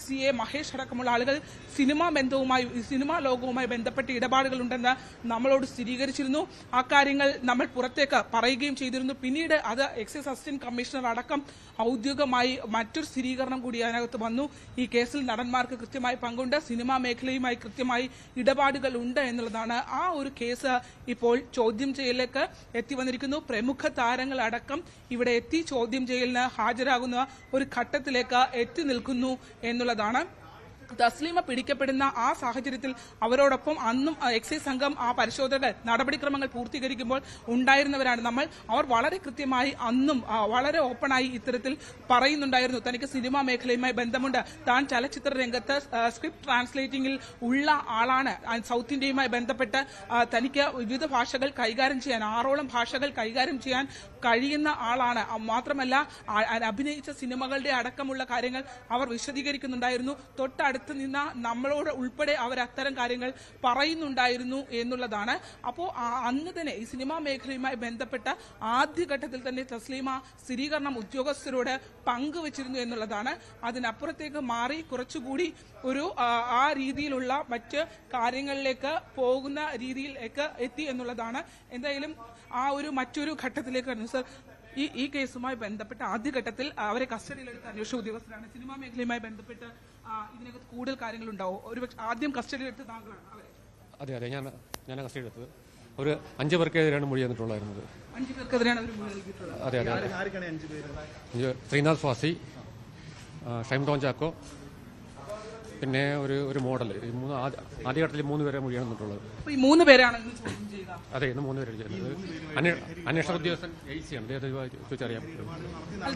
CA മഹേഷ് അടക്കമുള്ള ആളുകൾ സിനിമാ ലോകവുമായി ബന്ധപ്പെട്ട ഇടപാടുകളുണ്ടെന്ന് നമ്മളോട് സ്ഥിരീകരിച്ചിരുന്നു. ആ കാര്യങ്ങൾ നമ്മൾ പുറത്തേക്ക് പറയുകയും ചെയ്തിരുന്നു. പിന്നീട് അത് എക്സൈസ് അസിസ്റ്റന്റ് കമ്മീഷണർ അടക്കം ഔദ്യോഗികമായി മറ്റൊരു സ്ഥിരീകരണം കൂടി അതിനകത്ത് വന്നു. ഈ കേസിൽ നടന്മാർക്ക് കൃത്യമായി പങ്കുണ്ട്, സിനിമാ മേഖലയുമായി കൃത്യമായി ഇടപാടുകൾ ഉണ്ട് എന്നുള്ളതാണ്. ആ ഒരു കേസ് ഇപ്പോൾ ചോദ്യം ചെയ്യലിലേക്ക് എത്തി വന്നിരിക്കുന്നു. പ്രമുഖ താരങ്ങളടക്കം ഇവിടെ എത്തി ചോദ്യം ചെയ്യലിന് ഹാജരാകുന്ന ഒരു ഘട്ടത്തിലേക്ക് എത്തി നിൽക്കുന്നു എന്നുള്ളതാണ്. തസ്ലീമ പിടിക്കപ്പെടുന്ന ആ സാഹചര്യത്തിൽ അവരോടൊപ്പം അന്നും എക്സൈസ് സംഘം ആ പരിശോധനകൾ നടപടിക്രമങ്ങൾ പൂർത്തീകരിക്കുമ്പോൾ ഉണ്ടായിരുന്നവരാണ് നമ്മൾ. അവർ വളരെ കൃത്യമായി അന്നും വളരെ ഓപ്പണായി ഇത്തരത്തിൽ പറയുന്നുണ്ടായിരുന്നു. തനിക്ക് സിനിമാ മേഖലയുമായി ബന്ധമുണ്ട്, താൻ ചലച്ചിത്ര രംഗത്ത് സ്ക്രിപ്റ്റ് ട്രാൻസ്ലേറ്റിംഗിൽ ഉള്ള ആളാണ്, സൗത്ത് ഇന്ത്യയുമായി ബന്ധപ്പെട്ട് തനിക്ക് വിവിധ ഭാഷകൾ കൈകാര്യം ചെയ്യാൻ 6ഓളം ഭാഷകൾ കൈകാര്യം ചെയ്യാൻ കഴിയുന്ന ആളാണ്. മാത്രമല്ല അഭിനയിച്ച സിനിമകളുടെ അടക്കമുള്ള കാര്യങ്ങൾ അവർ വിശദീകരിക്കുന്നുണ്ടായിരുന്നു. തൊട്ടടുത്ത് നിന്ന നമ്മളോട് ഉൾപ്പെടെ അവർ അത്തരം കാര്യങ്ങൾ പറയുന്നുണ്ടായിരുന്നു എന്നുള്ളതാണ്. അപ്പോൾ അന്ന് തന്നെ ഈ സിനിമാ മേഖലയുമായി ബന്ധപ്പെട്ട ആദ്യഘട്ടത്തിൽ തന്നെ തസ്ലീമ സ്ഥിരീകരണം ഉദ്യോഗസ്ഥരോട് പങ്കുവച്ചിരുന്നു എന്നുള്ളതാണ്. അതിനപ്പുറത്തേക്ക് മാറി കുറച്ചുകൂടി ഒരു ആ രീതിയിലുള്ള മറ്റ് കാര്യങ്ങളിലേക്ക് പോകുന്ന രീതിയിലേക്ക് എത്തി എന്നുള്ളതാണ്. എന്തായാലും ആ ഒരു മറ്റൊരു ഘട്ടത്തിലേക്ക് വരുന്നു. സർ, ഈ കേസുമായി ബന്ധപ്പെട്ട് ആദ്യഘട്ടത്തിൽ അവരെ കസ്റ്റഡിയിലെടുത്ത അന്വേഷണ ഉദ്യോഗസ്ഥരാണ്. സിനിമാ മേഖലയുമായി ബന്ധപ്പെട്ട് ഇതിനകത്ത് കൂടുതൽ കാര്യങ്ങളുണ്ടാവും. ഒരുപക്ഷെ ആദ്യം കസ്റ്റഡിയിലെടുത്ത താങ്കളാണ് അവരെ? അതെ, ഞാൻ കസ്റ്റഡിയിലെടുത്തത്. ഒരു 5 പേർക്കെതിരെയാണ് മൊഴി തന്നിട്ടുള്ളായിരുന്നത്. 5 പേർക്കെതിരെയാണ് അവർ മൊഴി നൽകിയിട്ടുള്ളത്? അതെ. ശ്രീനാഥ് ഫാസി, ഷൈം ടോൺ ചാക്കോ, പിന്നെ ഒരു മോഡൽ. ആദ്യഘട്ടത്തിൽ 3 പേരെ മൊഴിയാണ് തന്നിട്ടുള്ളത്. ഈ 3 പേരാണ് അതെ, ഇന്ന് 3 പേര് ചെയ്യുന്നത്. അന്വേഷണ ഉദ്യോഗസ്ഥൻ ചോദിച്ചറിയാം.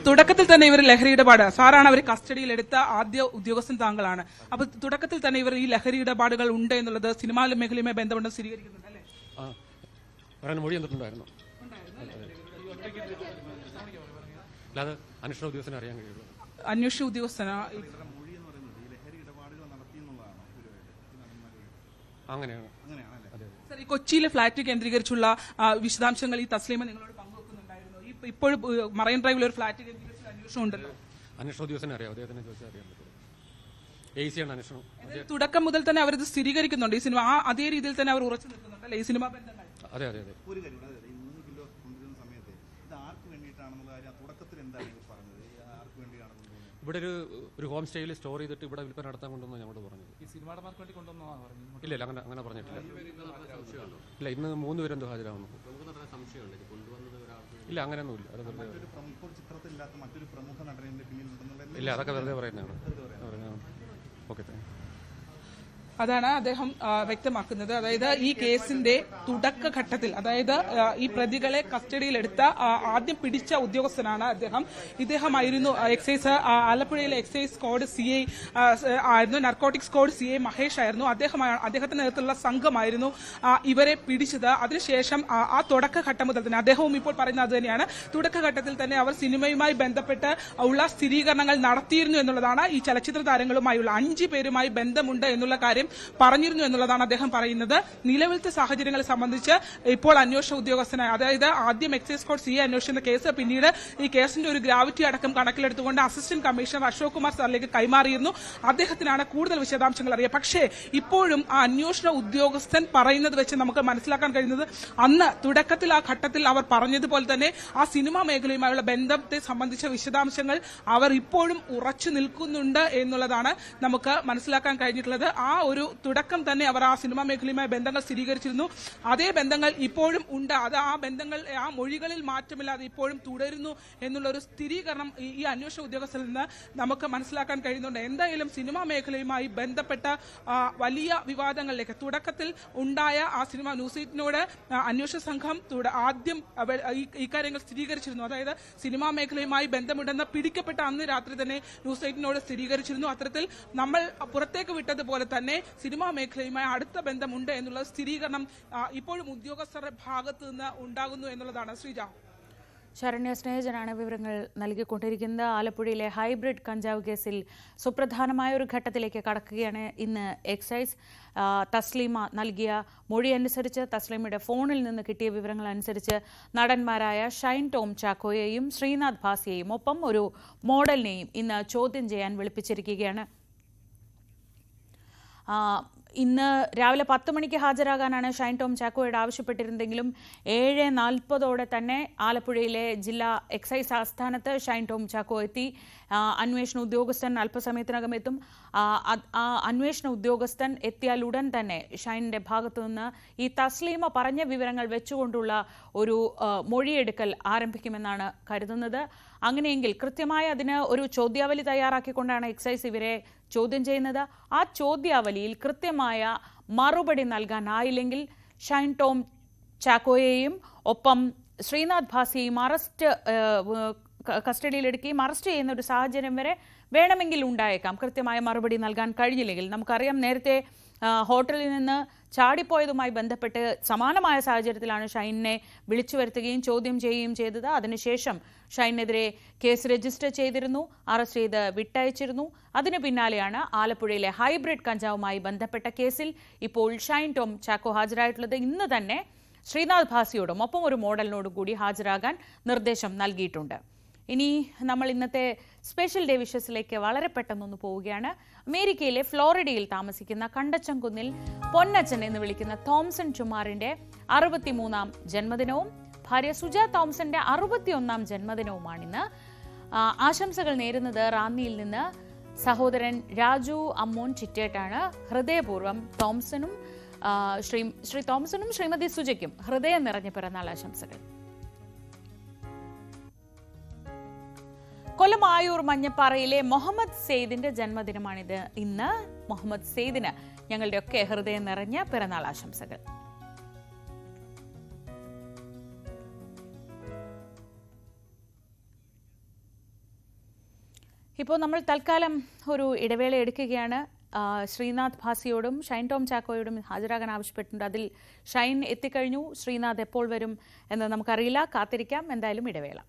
തുടക്കത്തിൽ തന്നെ ഇവർ ലഹരി ഇടപാട്, സാറാണ് അവർ കസ്റ്റഡിയിലെടുത്ത ആദ്യ ഉദ്യോഗസ്ഥൻ താങ്കളാണ്. അപ്പൊ തുടക്കത്തിൽ തന്നെ ഇവർ ഈ ലഹരി ഇടപാടുകൾ ഉണ്ട് എന്നുള്ളത് സിനിമാ മേഖലയുമായി ബന്ധപ്പെട്ട് സ്ഥിരീകരിക്കുന്നുണ്ട് അല്ലേ? മൊഴി തന്നിട്ടുണ്ടായിരുന്നു. അല്ലാതെ അന്വേഷണ ഉദ്യോഗസ്ഥനെ അറിയാൻ കഴിയുള്ളൂ. അന്വേഷണ ഉദ്യോഗസ്ഥനാ അങ്ങനെയാണ്. സർ, ഈ കൊച്ചിയിലെ ഫ്ളാറ്റ് കേന്ദ്രീകരിച്ചുള്ള വിശദാംശങ്ങൾ ഈ തസ്ലീമ നിങ്ങളോട് പങ്കുവെക്കുന്നുണ്ടായിരുന്നു. ഇപ്പോൾ മറൈൻ ഡ്രൈവിൽ ഒരു ഫ്ളാറ്റ് കേന്ദ്രീകരിച്ചുള്ള അന്വേഷണം ഉണ്ടല്ലോ. അന്വേഷണ ഉദ്യോഗസ്ഥനെ അറിയാം, അദ്ദേഹത്തിനെ ചോദിച്ചാൽ അറിയാൻ പറ്റും. AC-യാണ് അന്വേഷണം. തുടക്കം മുതൽ തന്നെ അവരത് സ്ഥിരീകരിക്കുന്നുണ്ട്. ഈ സിനിമ അതേ രീതിയിൽ തന്നെ അവർ ഉറച്ചു നിൽക്കുന്നുണ്ട് അല്ലെ? ഈ സിനിമാ ബന്ധങ്ങൾ. അതെ. ഒരു കാര്യം, 3 കിലോ കൊണ്ടുവരുന്ന സമയത്ത് ഇത് ആർക്ക് വേണ്ടിയിട്ടാണെന്നുള്ള കാര്യം തുടക്കത്തിൽ എന്താണ് പറഞ്ഞത്? ആർക്ക് വേണ്ടിയാണ് കൊണ്ടുവന്നത്? ഇവിടെ ഒരു ഹോം സ്റ്റേയിൽ സ്റ്റോർ ചെയ്തിട്ട് ഇവിടെ വിൽപ്പന നടത്താൻ കൊണ്ടുവന്ന് ഞങ്ങളോട് പറഞ്ഞത്. ഈ സിനിമാടന്മാർക്ക് വേണ്ടി കൊണ്ടുവന്നതാണ് പറഞ്ഞത്? ഇല്ല, അങ്ങനെ പറഞ്ഞിട്ടില്ല. ഇല്ല, ഇന്ന് 3 പേരെന്തോ ഹാജരാകുന്നു. ഇല്ല, അങ്ങനെയൊന്നുമില്ല. ചിത്രത്തിലില്ലാത്ത മറ്റൊരു പ്രമുഖ നടന്റെ പിന്നിലുണ്ടെന്നുള്ള ഇല്ല, അതൊക്കെ വെറുതെ പറയുന്നതാണ്. Okay, thank you. അതാണ് അദ്ദേഹം വ്യക്തമാക്കുന്നത്. അതായത് ഈ കേസിന്റെ തുടക്കഘട്ടത്തിൽ, അതായത് ഈ പ്രതികളെ കസ്റ്റഡിയിലെടുത്ത ആദ്യം പിടിച്ച ഉദ്യോഗസ്ഥനാണ് അദ്ദേഹം. ഇദ്ദേഹമായിരുന്നു എക്സൈസ് ആലപ്പുഴയിലെ എക്സൈസ് സ്ക്വാഡ് CI ആയിരുന്നു, നർക്കോട്ടിക് സ്ക്വാഡ് CI മഹേഷ് ആയിരുന്നു. അദ്ദേഹത്തിന്റെ നേതൃത്വത്തിലുള്ള സംഘമായിരുന്നു ഇവരെ പിടിച്ചത്. അതിനുശേഷം ആ തുടക്കഘട്ടം മുതൽ തന്നെ അദ്ദേഹവും ഇപ്പോൾ പറയുന്നത് അത് തന്നെയാണ്. തുടക്കഘട്ടത്തിൽ തന്നെ അവർ സിനിമയുമായി ബന്ധപ്പെട്ട് ഉള്ള സ്ഥിരീകരണങ്ങൾ നടത്തിയിരുന്നു എന്നുള്ളതാണ്. ഈ ചലച്ചിത്ര താരങ്ങളുമായുള്ള 5 പേരുമായി ബന്ധമുണ്ട് എന്നുള്ള കാര്യം പറഞ്ഞിരുന്നു എന്നുള്ളതാണ് അദ്ദേഹം പറയുന്നത്. നിലവിലത്തെ സാഹചര്യങ്ങളെ സംബന്ധിച്ച് ഇപ്പോൾ അന്വേഷണ ഉദ്യോഗസ്ഥനായ, അതായത് ആദ്യം എക്സൈസ് സ്ക്വാഡ് CI അന്വേഷിക്കുന്ന കേസ്, പിന്നീട് ഈ കേസിന്റെ ഒരു ഗ്രാവിറ്റി അടക്കം കണക്കിലെടുത്തുകൊണ്ട് അസിസ്റ്റന്റ് കമ്മീഷണർ അശോക് കുമാർ സാറിലേക്ക് കൈമാറിയിരുന്നു. അദ്ദേഹത്തിനാണ് കൂടുതൽ വിശദാംശങ്ങൾ അറിയുക. പക്ഷേ ഇപ്പോഴും ആ അന്വേഷണ ഉദ്യോഗസ്ഥൻ പറയുന്നത് വെച്ച് നമുക്ക് മനസ്സിലാക്കാൻ കഴിയുന്നത് അന്ന് തുടക്കത്തിൽ ആ ഘട്ടത്തിൽ അവർ പറഞ്ഞതുപോലെ തന്നെ ആ സിനിമാ മേഖലയുമായുള്ള ബന്ധത്തെ സംബന്ധിച്ച വിശദാംശങ്ങൾ അവർ ഇപ്പോഴും ഉറച്ചു നിൽക്കുന്നുണ്ട് എന്നുള്ളതാണ് നമുക്ക് മനസ്സിലാക്കാൻ കഴിഞ്ഞിട്ടുള്ളത്. ആ ഒരു തുടക്കം തന്നെ അവർ ആ സിനിമാ മേഖലയുമായി ബന്ധങ്ങൾ സ്ഥിരീകരിച്ചിരുന്നു. അതേ ബന്ധങ്ങൾ ഇപ്പോഴും ഉണ്ട്. അത് ആ ബന്ധങ്ങൾ ആ മൊഴികളിൽ മാറ്റമില്ലാതെ ഇപ്പോഴും തുടരുന്നു എന്നുള്ള ഒരു സ്ഥിരീകരണം ഈ അന്വേഷണ ഉദ്യോഗസ്ഥരിൽ നിന്ന് നമുക്ക് മനസ്സിലാക്കാൻ കഴിയുന്നുണ്ട്. എന്തായാലും സിനിമാ മേഖലയുമായി ബന്ധപ്പെട്ട വലിയ വിവാദങ്ങളിലേക്ക് തുടക്കത്തിൽ ഉണ്ടായ ആ സിനിമ ന്യൂസ് 8നോട് അന്വേഷണ സംഘം ആദ്യം ഇക്കാര്യങ്ങൾ സ്ഥിരീകരിച്ചിരുന്നു. അതായത് സിനിമാ മേഖലയുമായി ബന്ധമുണ്ടെന്ന് പിടിക്കപ്പെട്ട അന്ന് രാത്രി തന്നെ ന്യൂസ് 8നോട് സ്ഥിരീകരിച്ചിരുന്നു. അത്തരത്തിൽ നമ്മൾ പുറത്തേക്ക് വിട്ടതുപോലെ തന്നെ സിനിമാ മേഖലയുമായി അടുത്ത ബന്ധമുണ്ട് എന്നുള്ള സ്ഥിരീകരണം ഇപ്പോഴും ഉദ്യോഗസ്ഥരുടെ ഭാഗത്തു നിന്ന് ഉണ്ടാകുന്നു എന്നുള്ളതാണ്. ശ്രീജ. ശരണ്യ സ്നേഹജനാണ് വിവരങ്ങൾ നൽകിക്കൊണ്ടിരിക്കുന്നത്. ആലപ്പുഴയിലെ ഹൈബ്രിഡ് കഞ്ചാവ് കേസിൽ സുപ്രധാനമായ ഒരു ഘട്ടത്തിലേക്ക് കടക്കുകയാണ് ഇന്ന് എക്സൈസ്. തസ്ലീമ നൽകിയ മൊഴി അനുസരിച്ച്, തസ്ലീമയുടെ ഫോണിൽ നിന്ന് കിട്ടിയ വിവരങ്ങൾ അനുസരിച്ച് നടന്മാരായ ഷൈൻ ടോം ചാക്കോയെയും ശ്രീനാഥ് ഭാസിയെയും ഒപ്പം ഒരു മോഡലിനെയും ഇന്ന് ചോദ്യം ചെയ്യാൻ വിളിപ്പിച്ചിരിക്കുകയാണ്. ഇന്ന് രാവിലെ 10 മണിക്ക് ഹാജരാകാനാണ് ഷൈൻ ടോം ചാക്കോയോട് ആവശ്യപ്പെട്ടിരുന്നെങ്കിലും 7:40 തന്നെ ആലപ്പുഴയിലെ ജില്ലാ എക്സൈസ് ആസ്ഥാനത്ത് ഷൈൻ ടോം ചാക്കോ എത്തി. അന്വേഷണ ഉദ്യോഗസ്ഥൻ അല്പസമയത്തിനകം എത്തും. അന്വേഷണ ഉദ്യോഗസ്ഥൻ എത്തിയാൽ ഉടൻ തന്നെ ഷൈനിന്റെ ഭാഗത്തു നിന്ന് ഈ തസ്ലീമ പറഞ്ഞ വിവരങ്ങൾ വെച്ചുകൊണ്ടുള്ള ഒരു മൊഴിയെടുക്കൽ ആരംഭിക്കുമെന്നാണ് കരുതുന്നത്. അങ്ങനെയെങ്കിൽ കൃത്യമായി അതിന് ഒരു ചോദ്യാവലി തയ്യാറാക്കിക്കൊണ്ടാണ് എക്സൈസ് ഇവരെ ചോദ്യം ചെയ്യുന്നത്. ആ ചോദ്യാവലിയിൽ കൃത്യമായ മറുപടി നൽകാനായില്ലെങ്കിൽ ഷൈൻ ടോം ചാക്കോയെയും ഒപ്പം ശ്രീനാഥ് ഭാസിയെയും കസ്റ്റഡിയിലെടുക്കുകയും അറസ്റ്റ് ചെയ്യുന്ന ഒരു സാഹചര്യം വരെ വേണമെങ്കിൽ ഉണ്ടായേക്കാം. കൃത്യമായ മറുപടി നൽകാൻ കഴിഞ്ഞില്ലെങ്കിൽ. നമുക്കറിയാം, നേരത്തെ ഹോട്ടലിൽ നിന്ന് ചാടിപ്പോയതുമായി ബന്ധപ്പെട്ട് സമാനമായ സാഹചര്യത്തിലാണ് ഷൈനിനെ വിളിച്ചു വരുത്തുകയും ചോദ്യം ചെയ്യുകയും ചെയ്തത്. അതിനുശേഷം ഷൈനെതിരെ കേസ് രജിസ്റ്റർ ചെയ്തിരുന്നു, അറസ്റ്റ് ചെയ്ത് വിട്ടയച്ചിരുന്നു. അതിനു പിന്നാലെയാണ് ആലപ്പുഴയിലെ ഹൈബ്രിഡ് കഞ്ചാവുമായി ബന്ധപ്പെട്ട കേസിൽ ഇപ്പോൾ ഷൈൻ ടോം ചാക്കോ ഹാജരായിട്ടുള്ളത്. ഇന്ന് തന്നെ ശ്രീനാഥ് ഭാസിയോടും ഒപ്പം ഒരു മോഡലിനോടും കൂടി ഹാജരാകാൻ നിർദ്ദേശം നൽകിയിട്ടുണ്ട്. ഇനി നമ്മൾ ഇന്നത്തെ സ്പെഷ്യൽ ഡേ വിഷസിലേക്ക് വളരെ പെട്ടെന്നൊന്ന് പോവുകയാണ്. അമേരിക്കയിലെ ഫ്ലോറിഡയിൽ താമസിക്കുന്ന കണ്ടച്ചംകുന്നിൽ പൊന്നച്ചൻ എന്ന് വിളിക്കുന്ന തോംസൺ ചുമാറിന്റെ 63-ാം ജന്മദിനവും ഭാര്യ സുജ തോംസന്റെ 61-ാം ജന്മദിനവുമാണിന്ന്. ആശംസകൾ നേരുന്നത് റാന്നിയിൽ നിന്ന് സഹോദരൻ രാജു അമ്മോൻ ചിറ്റേട്ടാണ്. ഹൃദയപൂർവ്വം തോംസനും ശ്രീ തോംസനും ശ്രീമതി സുജയ്ക്കും ഹൃദയം നിറഞ്ഞ പിറന്നാൾ ആശംസകൾ. കൊല്ലം ആയൂർ മഞ്ഞപ്പാറയിലെ മുഹമ്മദ് സെയ്ദിന്റെ ജന്മദിനമാണിത്. ഇന്ന് മുഹമ്മദ് സെയ്ദിന് ഞങ്ങളുടെയൊക്കെ ഹൃദയം നിറഞ്ഞ പിറന്നാൾ ആശംസകൾ. ഇപ്പോൾ നമ്മൾ തൽക്കാലം ഒരു ഇടവേള എടുക്കുകയാണ്. ശ്രീനാഥ് ഭാസിയോടും ഷൈൻ ടോം ചാക്കോയോടും ഹാജരാകാൻ ആവശ്യപ്പെട്ടിട്ടുണ്ട്. അതിൽ ഷൈൻ എത്തിക്കഴിഞ്ഞു. ശ്രീനാഥ് എപ്പോൾ വരും എന്ന് നമുക്കറിയില്ല. കാത്തിരിക്കാം. എന്തായാലും ഇടവേള.